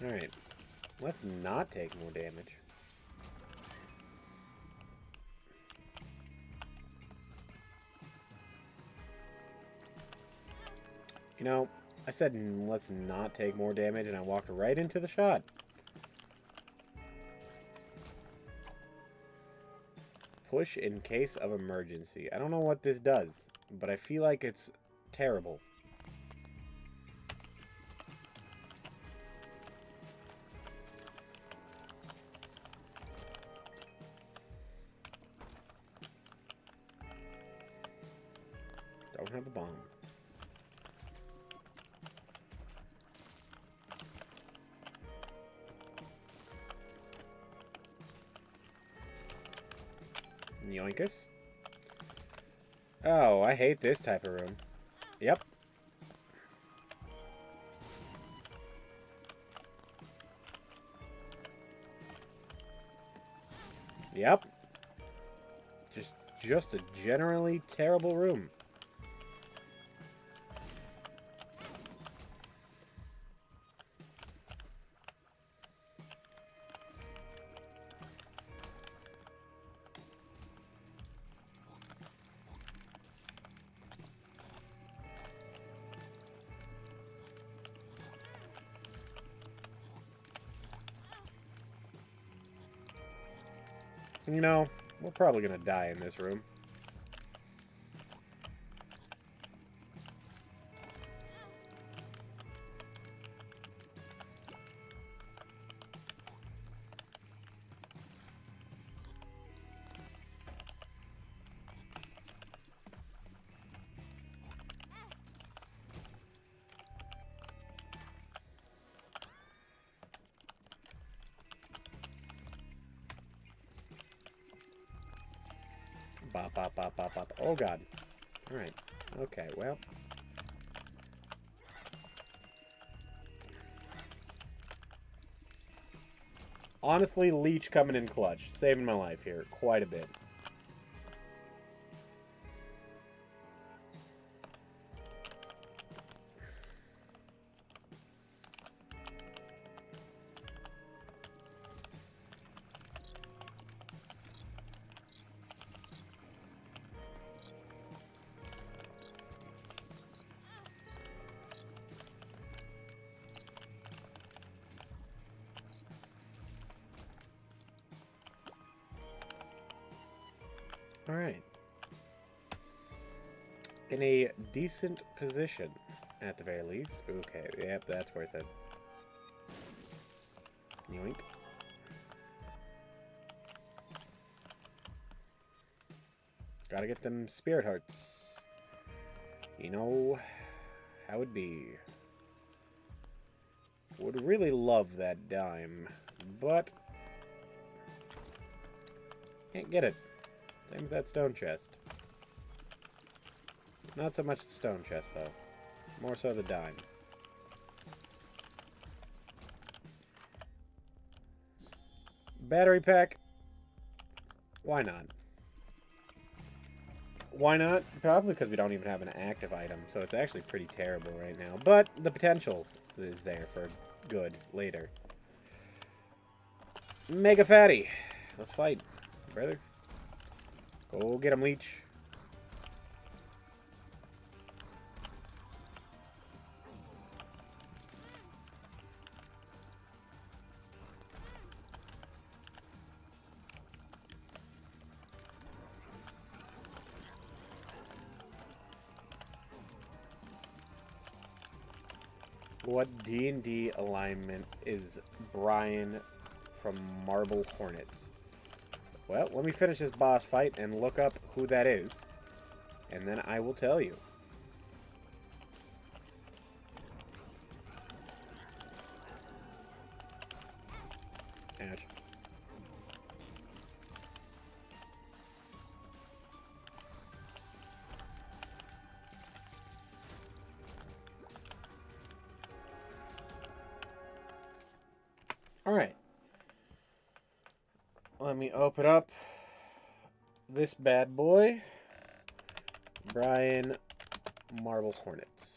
Alright, let's not take more damage. You know, I said let's not take more damage and I walked right into the shot. Push in case of emergency. I don't know what this does, but I feel like it's terrible. Don't have a bomb. Yoinkus. Oh, I hate this type of room. Yep. Yep. Just a generally terrible room. You know, we're probably gonna die in this room. Bop, bop, bop, bop, bop. Oh, God. Alright. Okay, well. Honestly, Leech coming in clutch. Saving my life here quite a bit. Alright. In a decent position, at the very least. Okay, yep, that's worth it. Yoink. Gotta get them spirit hearts. You know how it be. Would really love that dime, but can't get it. Same with that stone chest. Not so much the stone chest, though. More so the dime. Battery pack. Why not? Why not? Probably because we don't even have an active item, so it's actually pretty terrible right now. But the potential is there for good later. Mega Fatty. Let's fight, brother. Go get him, Leech. What D&D alignment is Brian from Marble Hornets? Well, let me finish this boss fight and look up who that is, and then I will tell you. Ouch. Alright. Let me open up this bad boy. Brian Marble Hornets.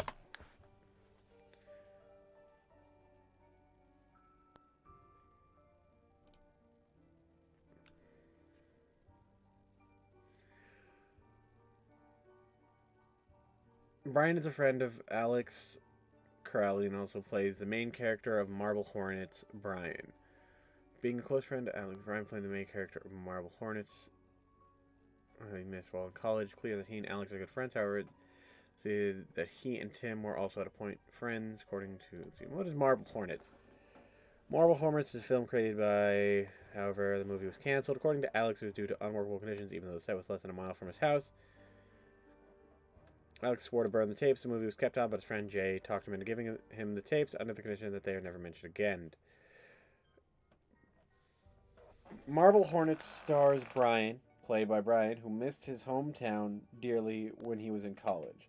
Brian is a friend of Alex Corelli and also plays the main character of Marble Hornets, Brian. Being a close friend to Alex, Brian played the main character of Marble Hornets. He missed while in college. Clear that he and Alex are good friends. However, see that he and Tim were also at a point friends, according to... Let's see, what is Marble Hornets? Marble Hornets is a film created by... However, the movie was canceled. According to Alex, it was due to unworkable conditions, even though the set was less than a mile from his house. Alex swore to burn the tapes. The movie was kept on, but his friend Jay talked him into giving him the tapes under the condition that they are never mentioned again. Marble Hornets stars Brian, played by Brian, who missed his hometown dearly when he was in college.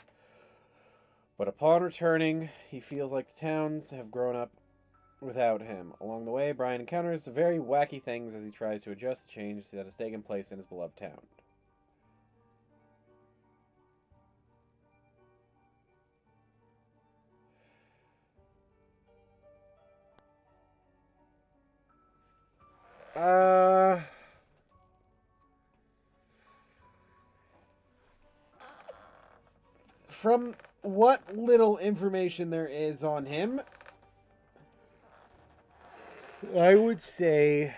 But upon returning, he feels like the towns have grown up without him. Along the way, Brian encounters very wacky things as he tries to adjust the change that has taken place in his beloved town. From what little information there is on him, I would say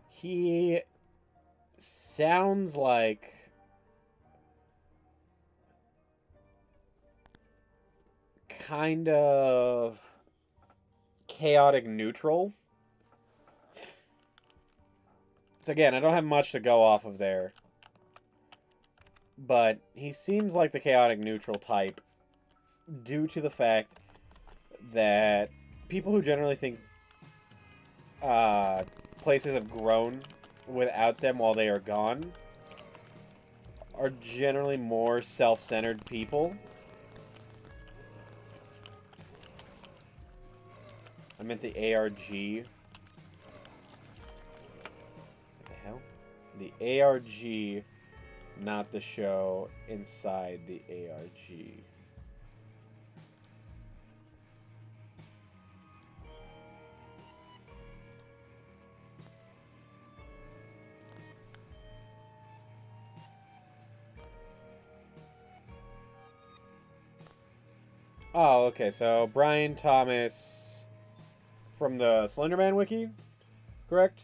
he sounds like kind of chaotic neutral. So again, I don't have much to go off of there. But he seems like the chaotic neutral type due to the fact that people who generally think places have grown without them while they are gone are generally more self-centered people. I meant the ARG. What the hell? The ARG, not the show inside the ARG. Oh, okay, so Brian Thomas from the Slenderman wiki, correct?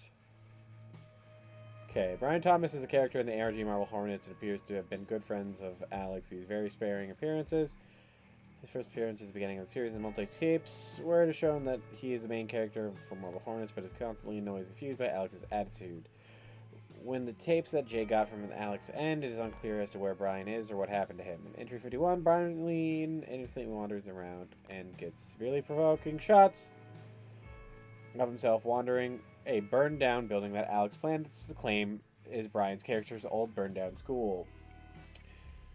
Okay, Brian Thomas is a character in the ARG Marble Hornets and appears to have been good friends of Alex. He's very sparing appearances. His first appearance is the beginning of the series in multi-tapes, where it is shown that he is the main character for Marble Hornets, but is constantly annoyed and confused by Alex's attitude. When the tapes that Jay got from Alex end, it is unclear as to where Brian is or what happened to him. In entry 51, Brian innocently wanders around and gets severely provoking shots of himself wandering a burned-down building that Alex planned to claim is Brian's character's old burned-down school.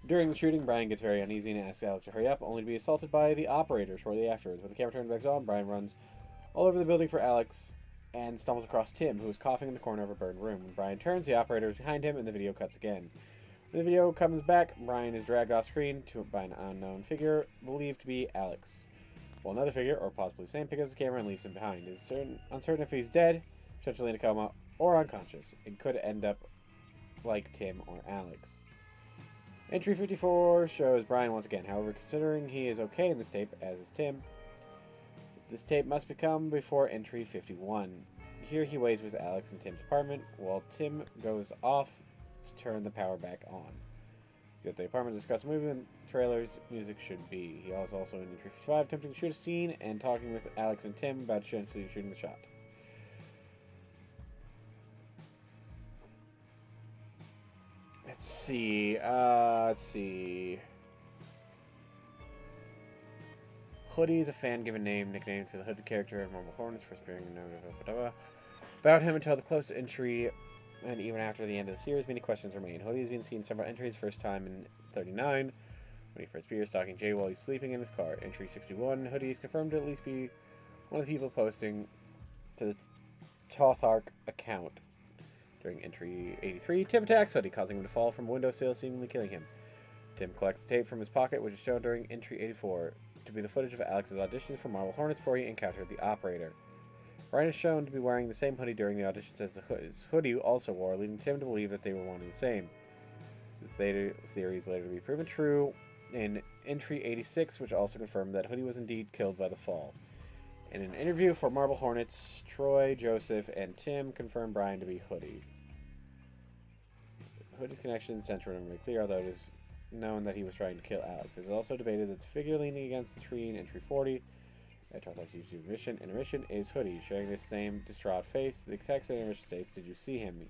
During the shooting, Brian gets very uneasy and asks Alex to hurry up, only to be assaulted by the operator shortly afterwards. When the camera turns back on, Brian runs all over the building for Alex and stumbles across Tim, who is coughing in the corner of a burned room. When Brian turns, the operator is behind him, and the video cuts again. When the video comes back, Brian is dragged off screen by an unknown figure, believed to be Alex. While another figure, or possibly the same, picks up the camera and leaves him behind. It is uncertain if he's dead, potentially in a coma, or unconscious. It could end up like Tim or Alex. Entry 54 shows Brian once again. However, considering he is okay in this tape, as is Tim, this tape must become before entry 51. Here he waits with Alex in Tim's apartment, while Tim goes off to turn the power back on. He's at the apartment to discuss movement trailers music should be. He was also in entry 55, attempting to shoot a scene and talking with Alex and Tim about essentially shooting the shot. Let's see. Hoodie is a fan-given nickname for the hooded character of Marble Hornets, first appearing in about him until the close entry, and even after the end of the series, many questions remain. Hoodie has been seen several entries, first time in 39, when he first appears, stalking Jay while he's sleeping in his car. Entry 61, Hoodie is confirmed to at least be one of the people posting to the Tothark account. During entry 83, Tim attacks Hoodie, causing him to fall from a windowsill, seemingly killing him. Tim collects the tape from his pocket, which is shown during entry 84, to be the footage of Alex's auditions for Marble Hornets before he encountered the operator. Brian is shown to be wearing the same hoodie during the auditions as his hoodie also wore, leading Tim to believe that they were one and the same. This theory is later to be proven true in entry 86, which also confirmed that Hoodie was indeed killed by the fall. In an interview for Marble Hornets, Troy, Joseph, and Tim confirmed Brian to be Hoodie. Hoodie's connection and censure were never clear, although it is known that he was trying to kill Alex. It is also debated that the figure leaning against the tree in entry 40 at Tarthak's YouTube intermission is Hoodie, showing the same distraught face. The text in intermission states, "Did you see him?"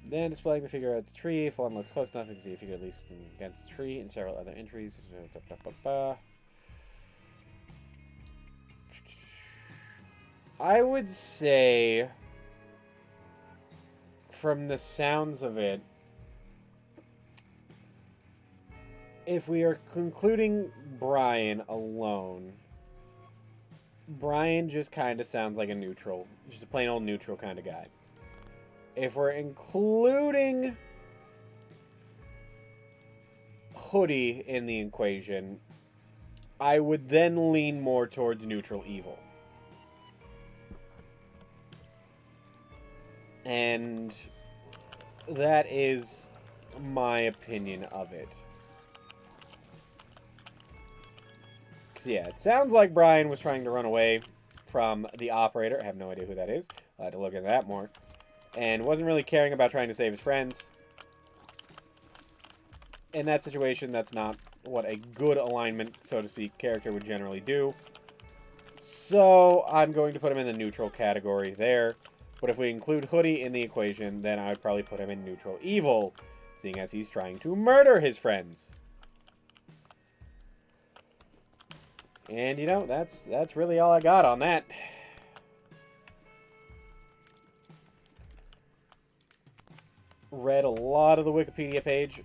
Then displaying the figure at the tree. If one looks close enough, you can see a figure at least against the tree and several other entries. I would say, from the sounds of it, if we are concluding Brian alone, Brian just kind of sounds like a neutral. Just a plain old neutral kind of guy. If we're including Hoodie in the equation, I would then lean more towards neutral evil. And that is my opinion of it. Yeah, it sounds like Brian was trying to run away from the operator. I have no idea who that is. I'll have to look into that more. And wasn't really caring about trying to save his friends. In that situation, that's not what a good alignment, so to speak, character would generally do. So, I'm going to put him in the neutral category there. But if we include Hoodie in the equation, then I would probably put him in neutral evil, seeing as he's trying to murder his friends. And, you know, that's really all I got on that. Read a lot of the Wikipedia page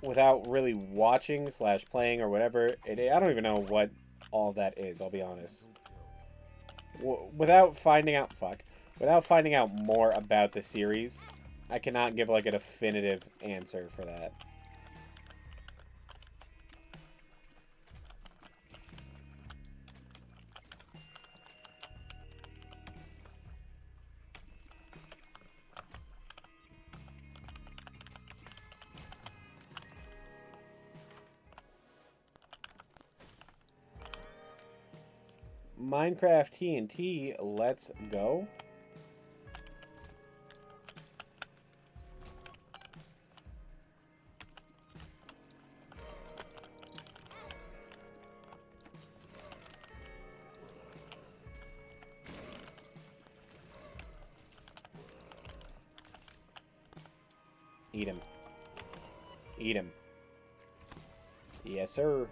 without really watching / playing or whatever. I don't even know what all that is, I'll be honest. Without finding out more about the series, I cannot give like a definitive answer for that. Minecraft TNT, let's go. Eat him. Eat him. Yes, sir.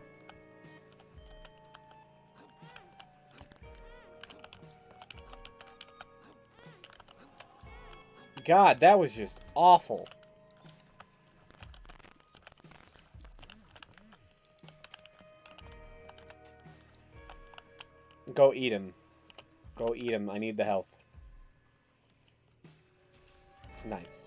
God, that was just awful. Go eat him. Go eat him. I need the health. Nice.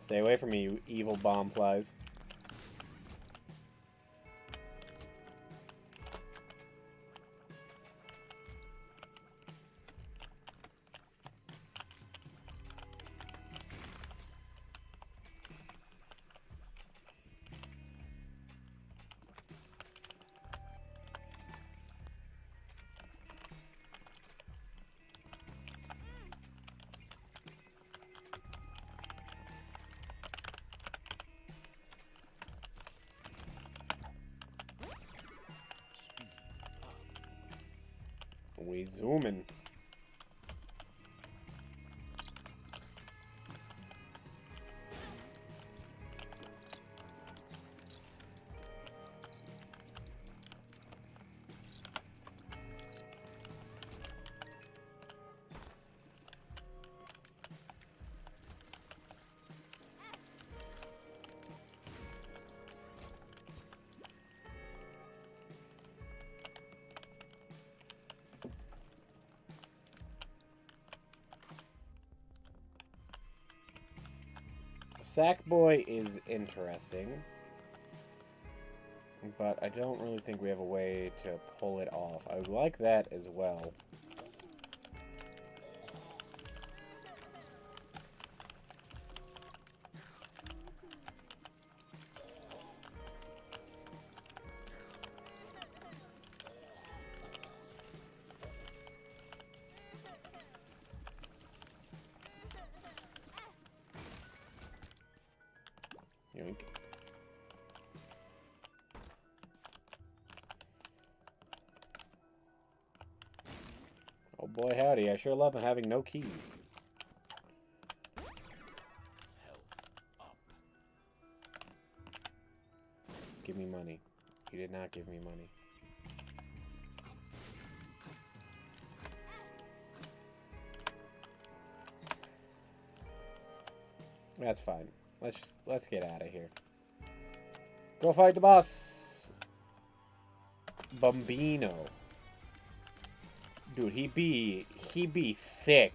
Stay away from me, you evil bomb flies. We zooming. Sackboy is interesting, but I don't really think we have a way to pull it off. I would like that as well. Yoink. Oh boy howdy, I sure love having no keys. Give me money. You did not give me money. That's fine. Let's get out of here. Go fight the boss. Bambino. Dude, he be thick.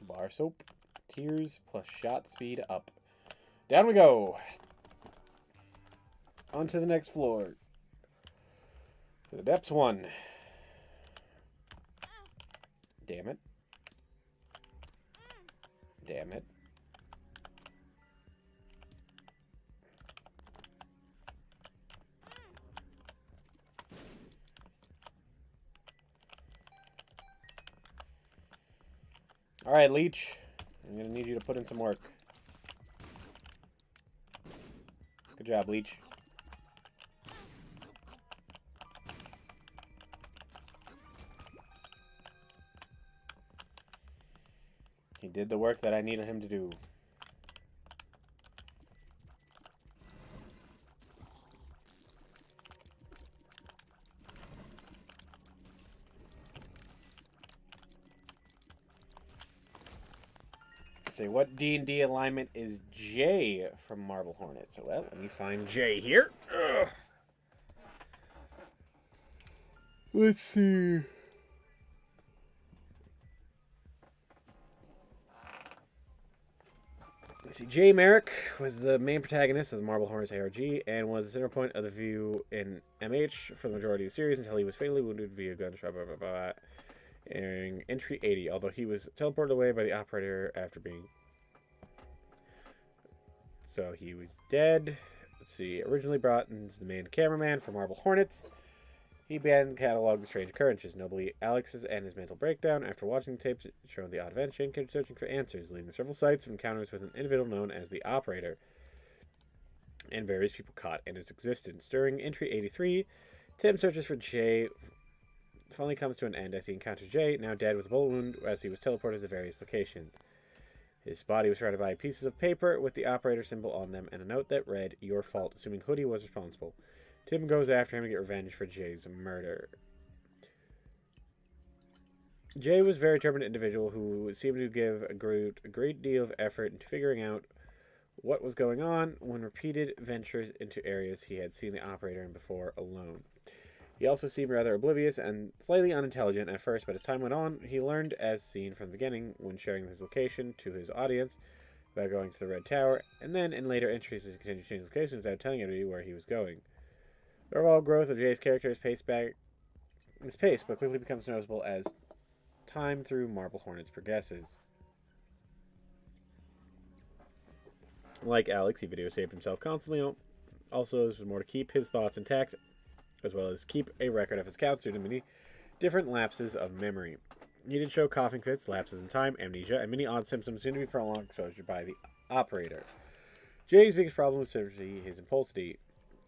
Bar soap, tears plus shot speed up. Down we go. On to the next floor. To the depths one. Damn it. Damn it. Alright, Leech. I'm going to need you to put in some work. Good job, Leech. He did the work that I needed him to do. Say, what D&D alignment is J from Marble Hornet? So, well, let me find J here. Ugh. Let's see. J. Merrick was the main protagonist of the Marble Hornets ARG and was the center point of the view in MH for the majority of the series until he was fatally wounded via gunshot, in entry 80, although he was teleported away by the operator after being... So he was dead. Let's see. Originally brought in as the main cameraman for Marble Hornets, he began to catalog the strange occurrences, notably Alex's and his mental breakdown. After watching the tapes showing the odd events, Shane kept searching for answers, leading to several sites of encounters with an individual known as the Operator, and various people caught in his existence. During entry 83, Tim searches for Jay finally comes to an end as he encounters Jay, now dead with a bullet wound, as he was teleported to various locations. His body was surrounded by pieces of paper with the Operator symbol on them and a note that read, "Your fault," assuming Hoodie was responsible. Tim goes after him to get revenge for Jay's murder. Jay was a very determined individual who seemed to give a great deal of effort into figuring out what was going on when repeated ventures into areas he had seen the Operator in before alone. He also seemed rather oblivious and slightly unintelligent at first, but as time went on, he learned, as seen from the beginning when sharing his location to his audience about going to the Red Tower, and then in later entries as he continued to change locations without telling anybody where he was going. The overall growth of Jay's character is paced, but quickly becomes noticeable as time through Marble Hornets progresses. Like Alex, he videotaped himself constantly. Also, there's more to keep his thoughts intact, as well as keep a record of his counts due to many different lapses of memory. He did show coughing fits, lapses in time, amnesia, and many odd symptoms soon to be prolonged exposure by the operator. Jay's biggest problem was simply his impulsivity,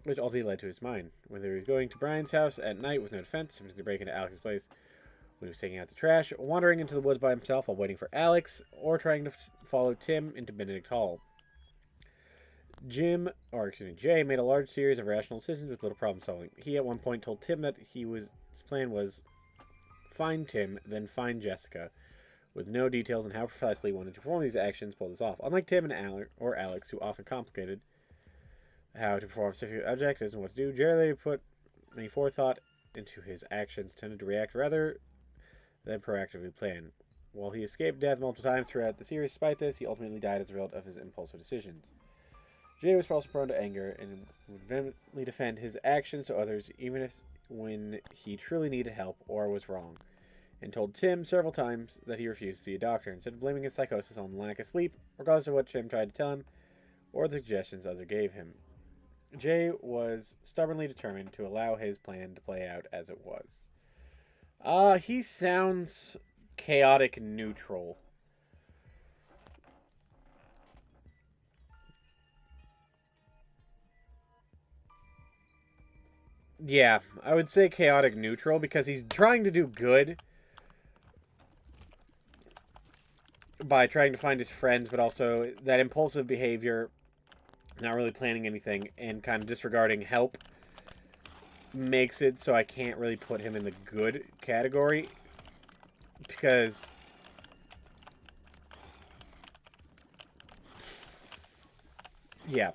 which ultimately led to his mind. Whether he was going to Brian's house at night with no defense, simply break into Alex's place when he was taking out the trash, wandering into the woods by himself while waiting for Alex, or trying to follow Tim into Benedict Hall. Jay made a large series of rational decisions with little problem solving. He at one point told Tim that his plan was find Tim, then find Jessica, with no details on how precisely he wanted to perform these actions, pull this off. Unlike Tim and Alex, who often complicated how to perform specific objectives and what to do, Jerry put any forethought into his actions, tended to react rather than proactively plan. While he escaped death multiple times throughout the series, despite this, he ultimately died as a result of his impulsive decisions. Jay was also prone to anger and would vehemently defend his actions to others, even if when he truly needed help or was wrong, and told Tim several times that he refused to see a doctor, instead of blaming his psychosis on lack of sleep, regardless of what Tim tried to tell him or the suggestions others gave him. Jay was stubbornly determined to allow his plan to play out as it was. He sounds chaotic neutral. Yeah, I would say chaotic neutral because he's trying to do good by trying to find his friends, but also that impulsive behavior, not really planning anything, and kind of disregarding help makes it so I can't really put him in the good category because yeah.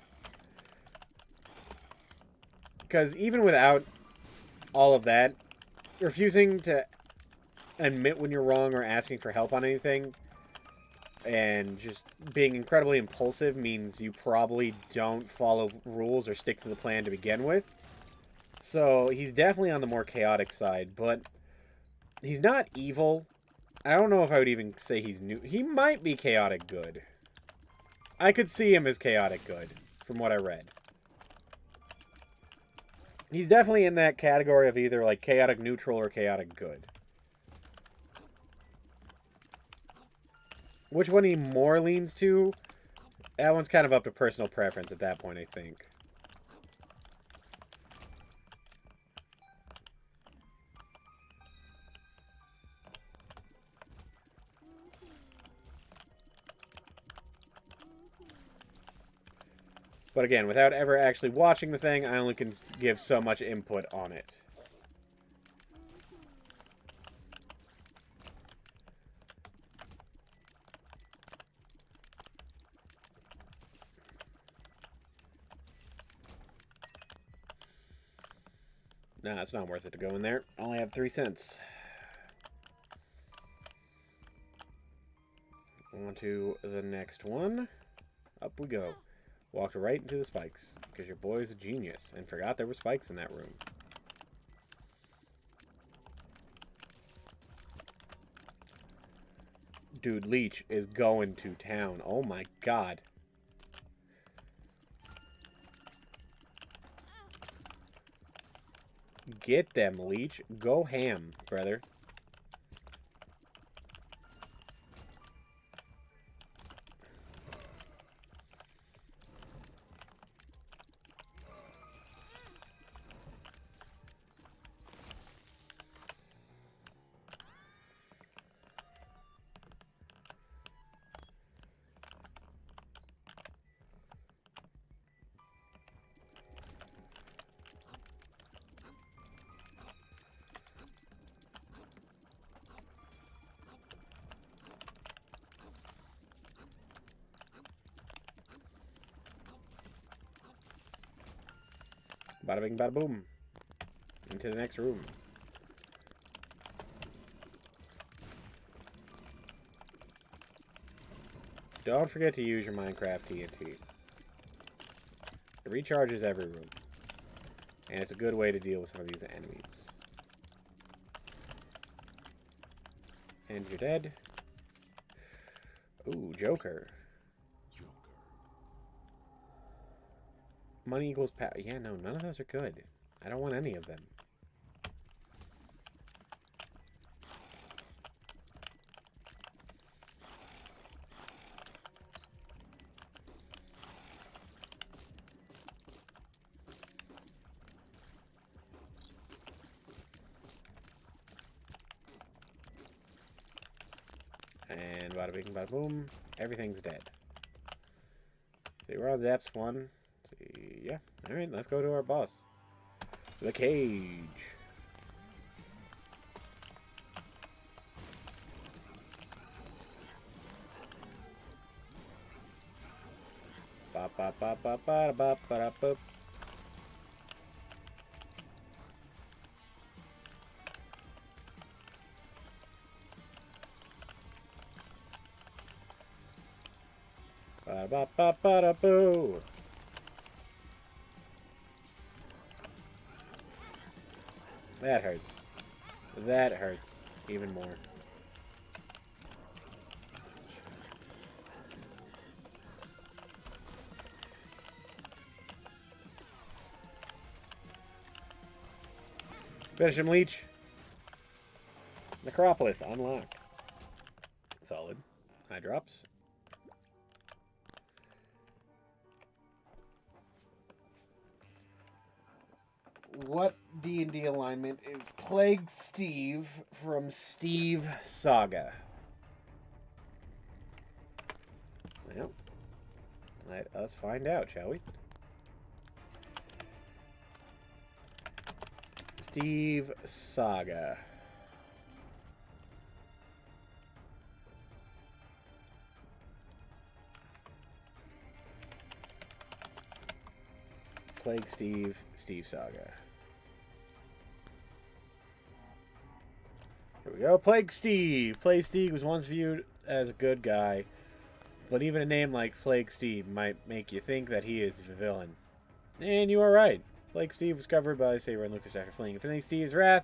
Because even without all of that, refusing to admit when you're wrong or asking for help on anything and just being incredibly impulsive means you probably don't follow rules or stick to the plan to begin with. So he's definitely on the more chaotic side, but he's not evil. I don't know if I would even say he's new. He might be chaotic good. I could see him as chaotic good from what I read. He's definitely in that category of either like chaotic neutral or chaotic good. Which one he more leans to, that one's kind of up to personal preference at that point, I think. But again, without ever actually watching the thing, I only can give so much input on it. Nah, it's not worth it to go in there. I only have 3 cents. On to the next one. Up we go. Walked right into the spikes, because your boy is a genius, and forgot there were spikes in that room. Dude, Leech is going to town. Oh my god. Get them, Leech. Go ham, brother. Bada bing, bada boom. Into the next room. Don't forget to use your Minecraft TNT. It recharges every room. And it's a good way to deal with some of these enemies. And you're dead. Ooh, Joker. Money equals power. Yeah, no, none of those are good. I don't want any of them. And bada bing, bada boom. Everything's dead. Zero depths, one. See, yeah. Alright, let's go to our boss. The cage. Ba ba ba ba ba ba ba ba. Ba ba ba ba da boo. That hurts. That hurts even more. Finish him, Leech. Necropolis, unlock. Solid. High drops. What D&D alignment is Plague Steve from Steve Saga? Well, let us find out, shall we? Steve Saga. Plague Steve, Steve Saga. Here we go. Plague Steve. Plague Steve was once viewed as a good guy, but even a name like Plague Steve might make you think that he is a villain. And you are right. Plague Steve was covered by Saber and Lucas after fleeing Infinity Steve's wrath.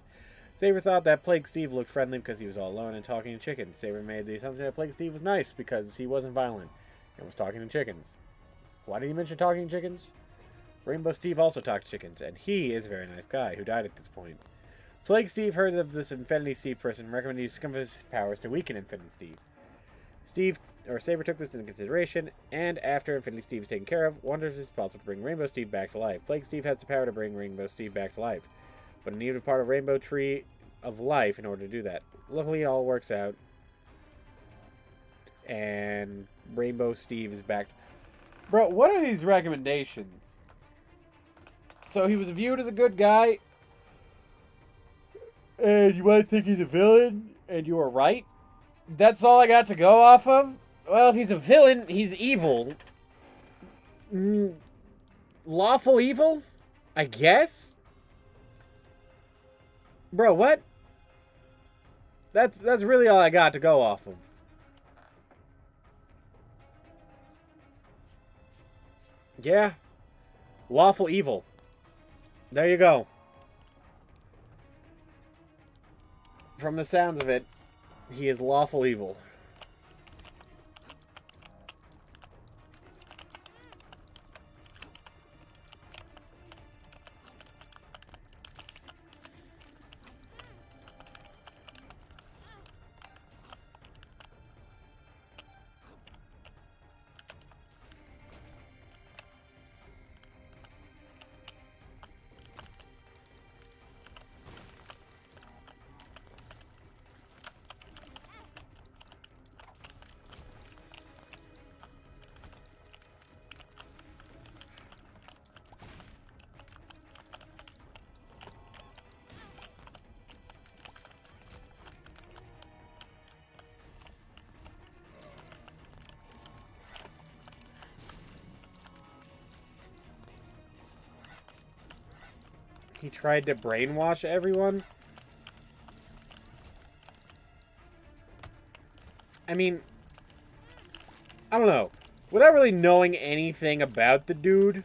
Saber thought that Plague Steve looked friendly because he was all alone and talking to chickens. Saber made the assumption that Plague Steve was nice because he wasn't violent and was talking to chickens. Why did he mention talking to chickens? Rainbow Steve also talked to chickens, and he is a very nice guy who died at this point. Plague Steve heard of this Infinity Steve person and recommended he discover his powers to weaken Infinity Steve. Saber took this into consideration, and after Infinity Steve is taken care of, wonders if it's possible to bring Rainbow Steve back to life. Plague Steve has the power to bring Rainbow Steve back to life, but he needed part of Rainbow Tree of Life in order to do that. Luckily, it all works out, and Rainbow Steve is back. Bro, what are these recommendations? So he was viewed as a good guy, and you might think he's a villain, and you were right. That's all I got to go off of? Well, if he's a villain, he's evil. Lawful evil? I guess? Bro, what? That's really all I got to go off of. Yeah. Lawful evil. There you go. From the sounds of it, he is lawful evil. He tried to brainwash everyone? I mean, I don't know. Without really knowing anything about the dude,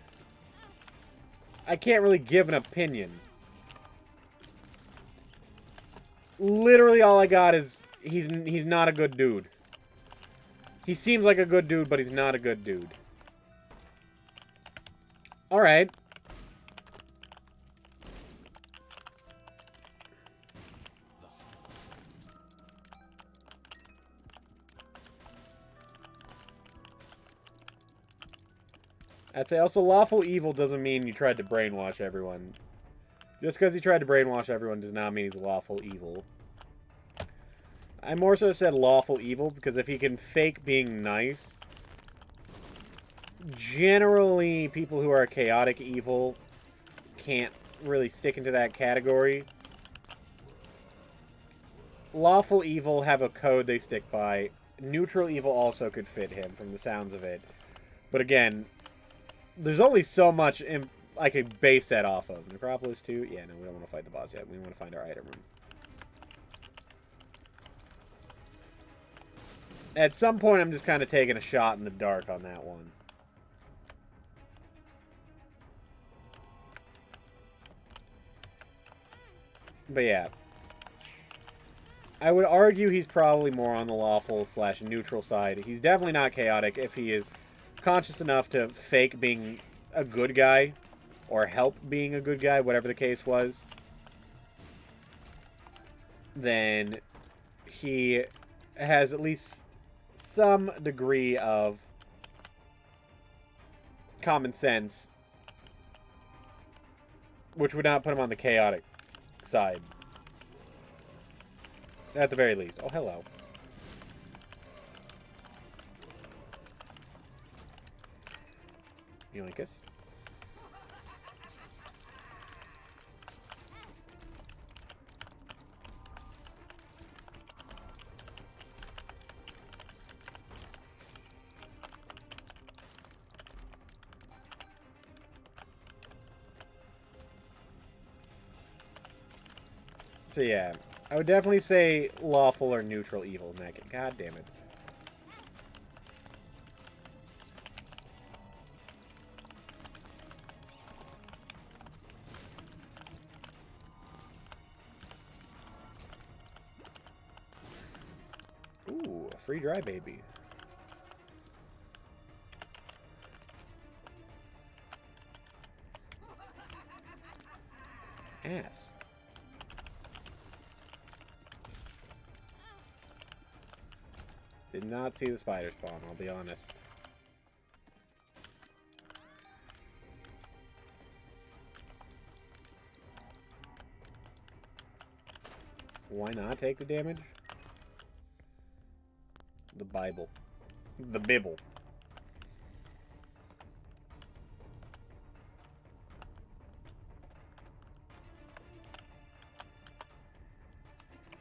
I can't really give an opinion. Literally all I got is he's not a good dude. He seems like a good dude, but he's not a good dude. Alright. I'd say also lawful evil doesn't mean you tried to brainwash everyone. Just because he tried to brainwash everyone does not mean he's lawful evil. I more so said lawful evil because if he can fake being nice, generally people who are chaotic evil can't really stick into that category. Lawful evil have a code they stick by. Neutral evil also could fit him from the sounds of it. But again, there's only so much I could base that off of. Necropolis 2? Yeah, no, we don't want to fight the boss yet. We want to find our item room. At some point, I'm just kind of taking a shot in the dark on that one. But yeah. I would argue he's probably more on the lawful/neutral side. He's definitely not chaotic if he is conscious enough to fake being a good guy or help being a good guy, whatever the case was. Then he has at least some degree of common sense, which would not put him on the chaotic side. At the very least. Oh, hello. Yoinkus. So yeah, I would definitely say lawful or neutral evil in that game. God damn it. Ooh, a free dry baby. Ass. Did not see the spider spawn, I'll be honest. Why not take the damage? The Bible. The Bibble.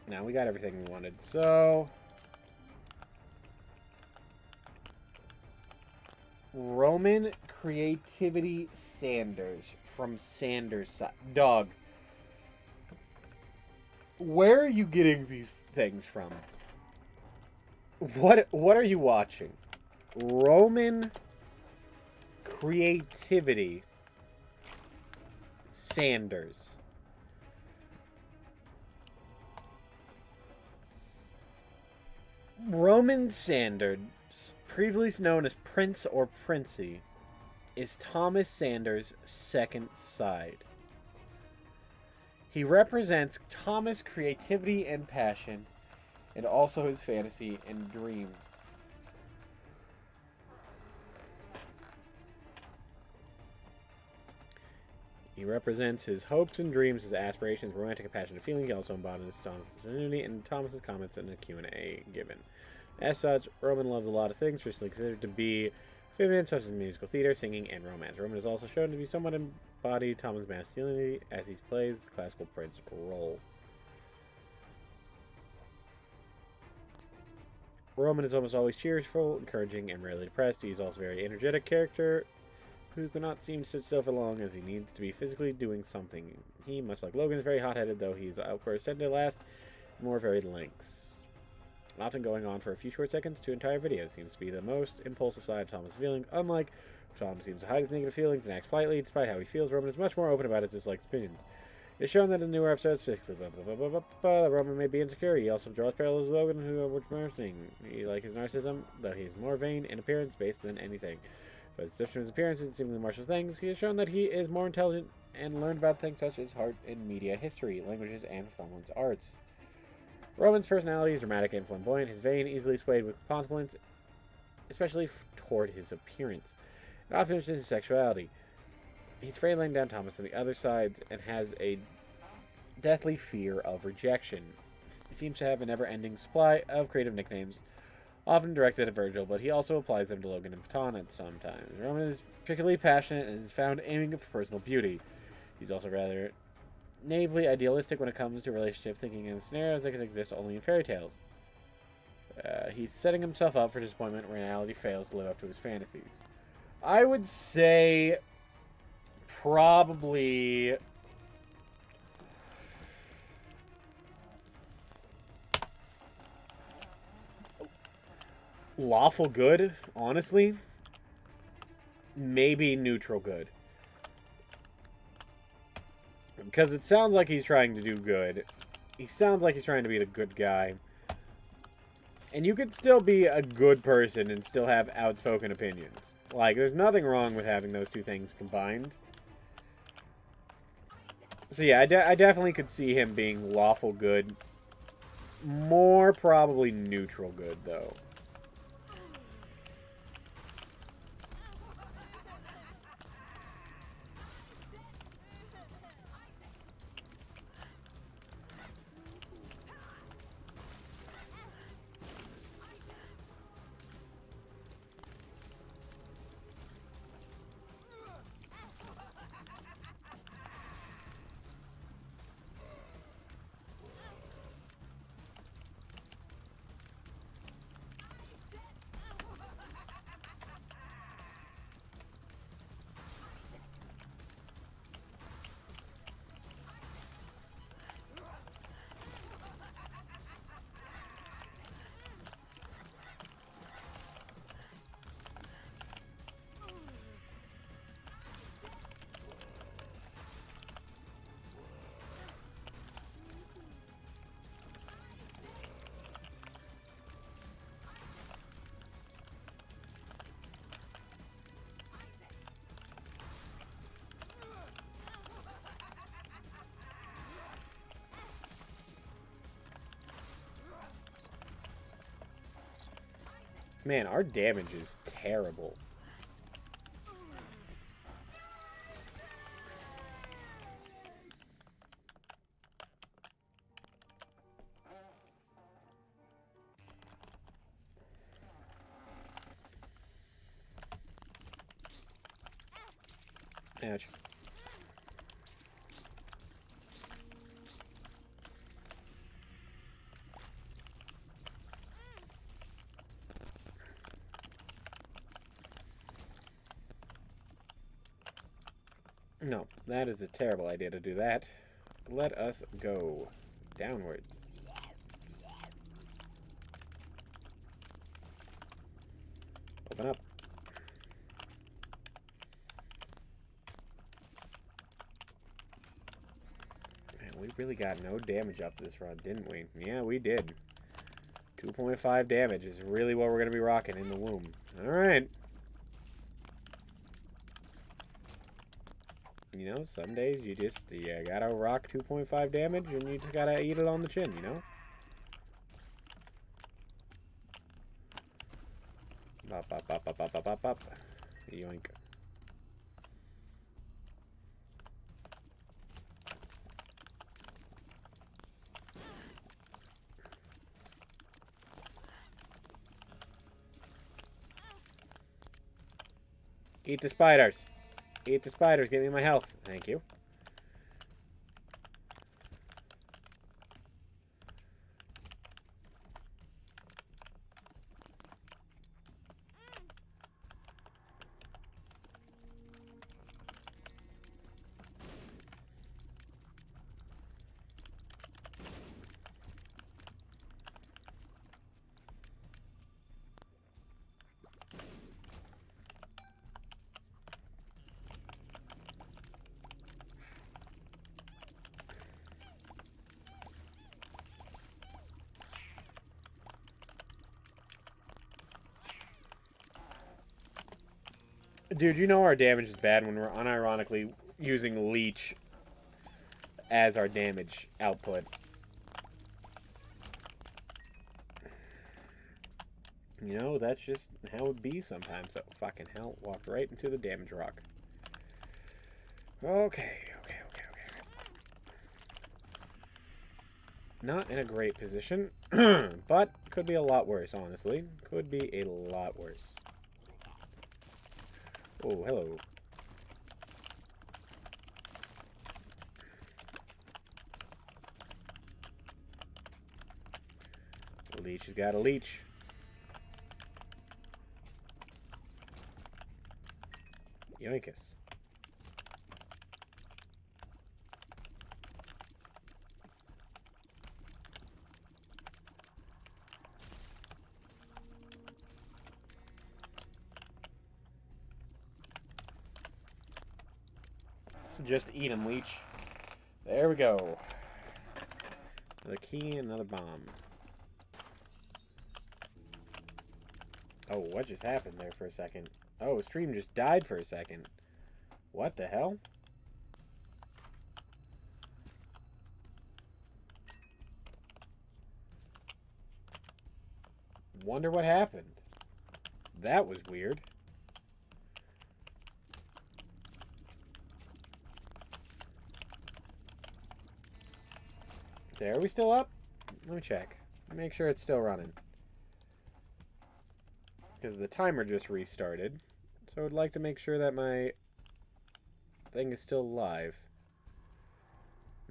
Now we got everything we wanted, so... Roman Creativity Sanders from Sanders' side. Dog. Where are you getting these things from? What are you watching? Roman Creativity Sanders. Roman Sanders, previously known as Prince or Princey, is Thomas Sanders' second side. He represents Thomas' creativity and passion, and also his fantasy and dreams. He represents his hopes and dreams, his aspirations, romantic and passionate feeling. He also embodies Thomas' genuinity and Thomas's comments in a Q&A given. As such, Roman loves a lot of things, traditionally considered to be feminine, such as musical theater, singing, and romance. Roman is also shown to be somewhat embodied Thomas' masculinity as he plays the classical prince role. Roman is almost always cheerful, encouraging, and rarely depressed. He is also a very energetic character who cannot seem to sit still for long as he needs to be physically doing something. He, much like Logan, is very hot-headed, though he is outbursts tend to last more varied lengths. Often going on for a few short seconds to entire videos. Seems to be the most impulsive side of Thomas' feeling. Unlike Tom seems to hide his negative feelings and acts politely. Despite how he feels, Roman is much more open about his dislikes and opinions. It's shown that in the newer episodes, the Roman may be insecure. He also draws parallels with Logan, which is interesting. He like his narcissism, though he's more vain in appearance based than anything. But his description of his appearance and seemingly martial things, he has shown that he is more intelligent and learned about things such as art and media history, languages, and performance arts. Roman's personality is dramatic and flamboyant. His vain, easily swayed with confidence, especially toward his appearance. It often mentions his sexuality. He's afraid of laying down Thomas on the other sides and has a deathly fear of rejection. He seems to have a never-ending supply of creative nicknames, often directed at Virgil, but he also applies them to Logan and Patton at sometimes. Roman is particularly passionate and is found aiming for personal beauty. He's also rather naively idealistic when it comes to relationship thinking in scenarios that can exist only in fairy tales. He's setting himself up for disappointment when reality fails to live up to his fantasies. I would say probably lawful good, honestly. Maybe neutral good. Because it sounds like he's trying to do good. He sounds like he's trying to be the good guy. And you could still be a good person and still have outspoken opinions. Like, there's nothing wrong with having those two things combined. So yeah, I definitely could see him being lawful good. More probably neutral good, though. Man, our damage is terrible. Ouch. No, that is a terrible idea to do that. Let us go downwards. Open up. Man, we really got no damage up this run, didn't we? Yeah, we did. 2.5 damage is really what we're going to be rocking in the womb. Alright. You know, some days you gotta rock 2.5 damage and you just gotta eat it on the chin, you know? Bop, bop, bop, bop, bop, bop, bop, bop. Yoink. Eat the spiders. Eat the spiders. Give me my health. Thank you. Dude, you know our damage is bad when we're unironically using Leech as our damage output. You know, that's just how it be sometimes. So, fucking hell, walked right into the damage rock. Okay. Not in a great position, but could be a lot worse, honestly. Could be a lot worse. Oh, hello. Leech has got a leech. Yoinkus. Just eat him, Leech. There we go. Another key, another bomb. Oh, what just happened there for a second? Oh, stream just died for a second. What the hell? Wonder what happened. That was weird. So are we still up? Let me check. Make sure it's still running. Because the timer just restarted. So I'd like to make sure that my thing is still live.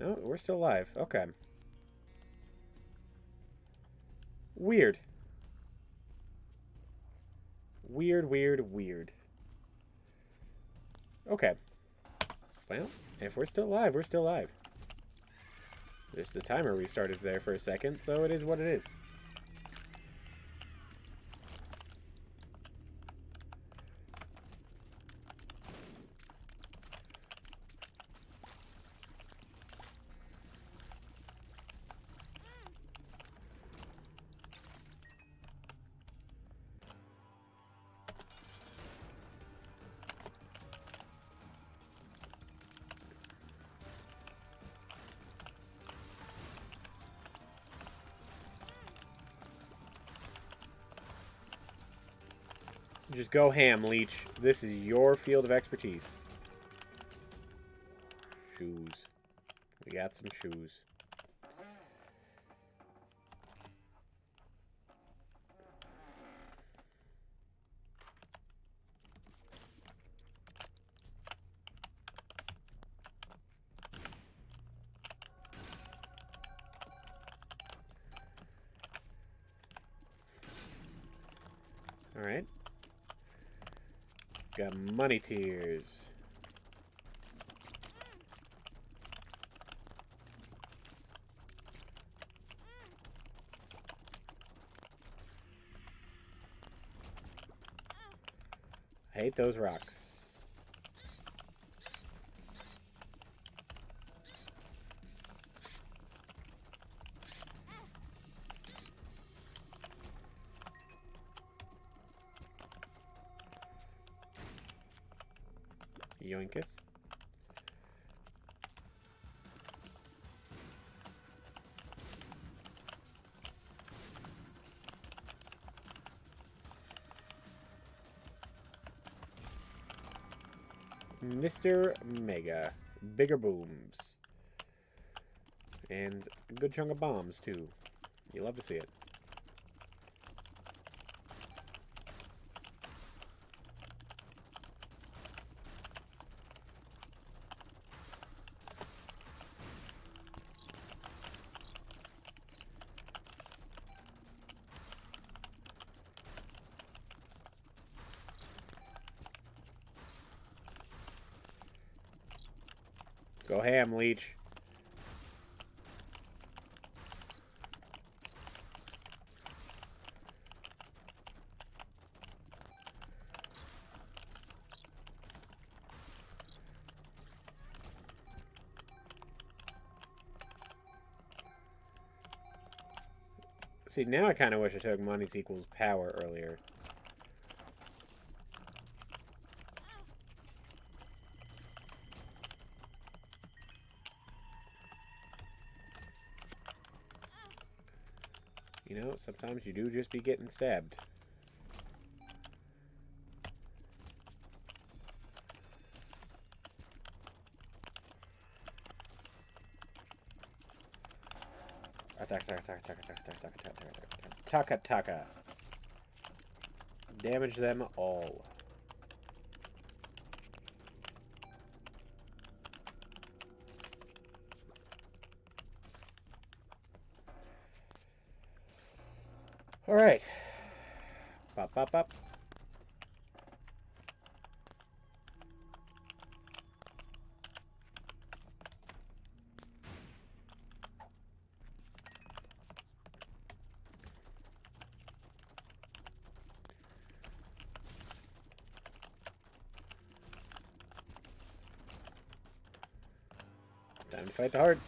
No, we're still live. Okay. Weird. Weird. Okay. Well, if we're still live, we're still live. Just the timer restarted there for a second, so it is what it is. Just go ham, Leech. This is your field of expertise. Shoes. We got some shoes. Alright. Got money tears. I hate those rocks. Yoinkus. Mr. Mega. Bigger booms. And a good chunk of bombs, too. You love to see it. Go ham, Leech. See, now I kind of wish I took money equals power earlier. know, sometimes you do just be getting stabbed. Taka. Damage them all. Alright. Pop. Time to fight the hard.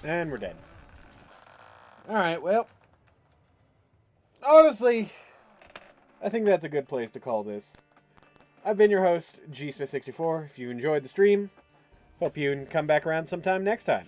And we're dead. Alright, well. Honestly, I think that's a good place to call this. I've been your host, GSmith64. If you enjoyed the stream, hope you can come back around sometime next time.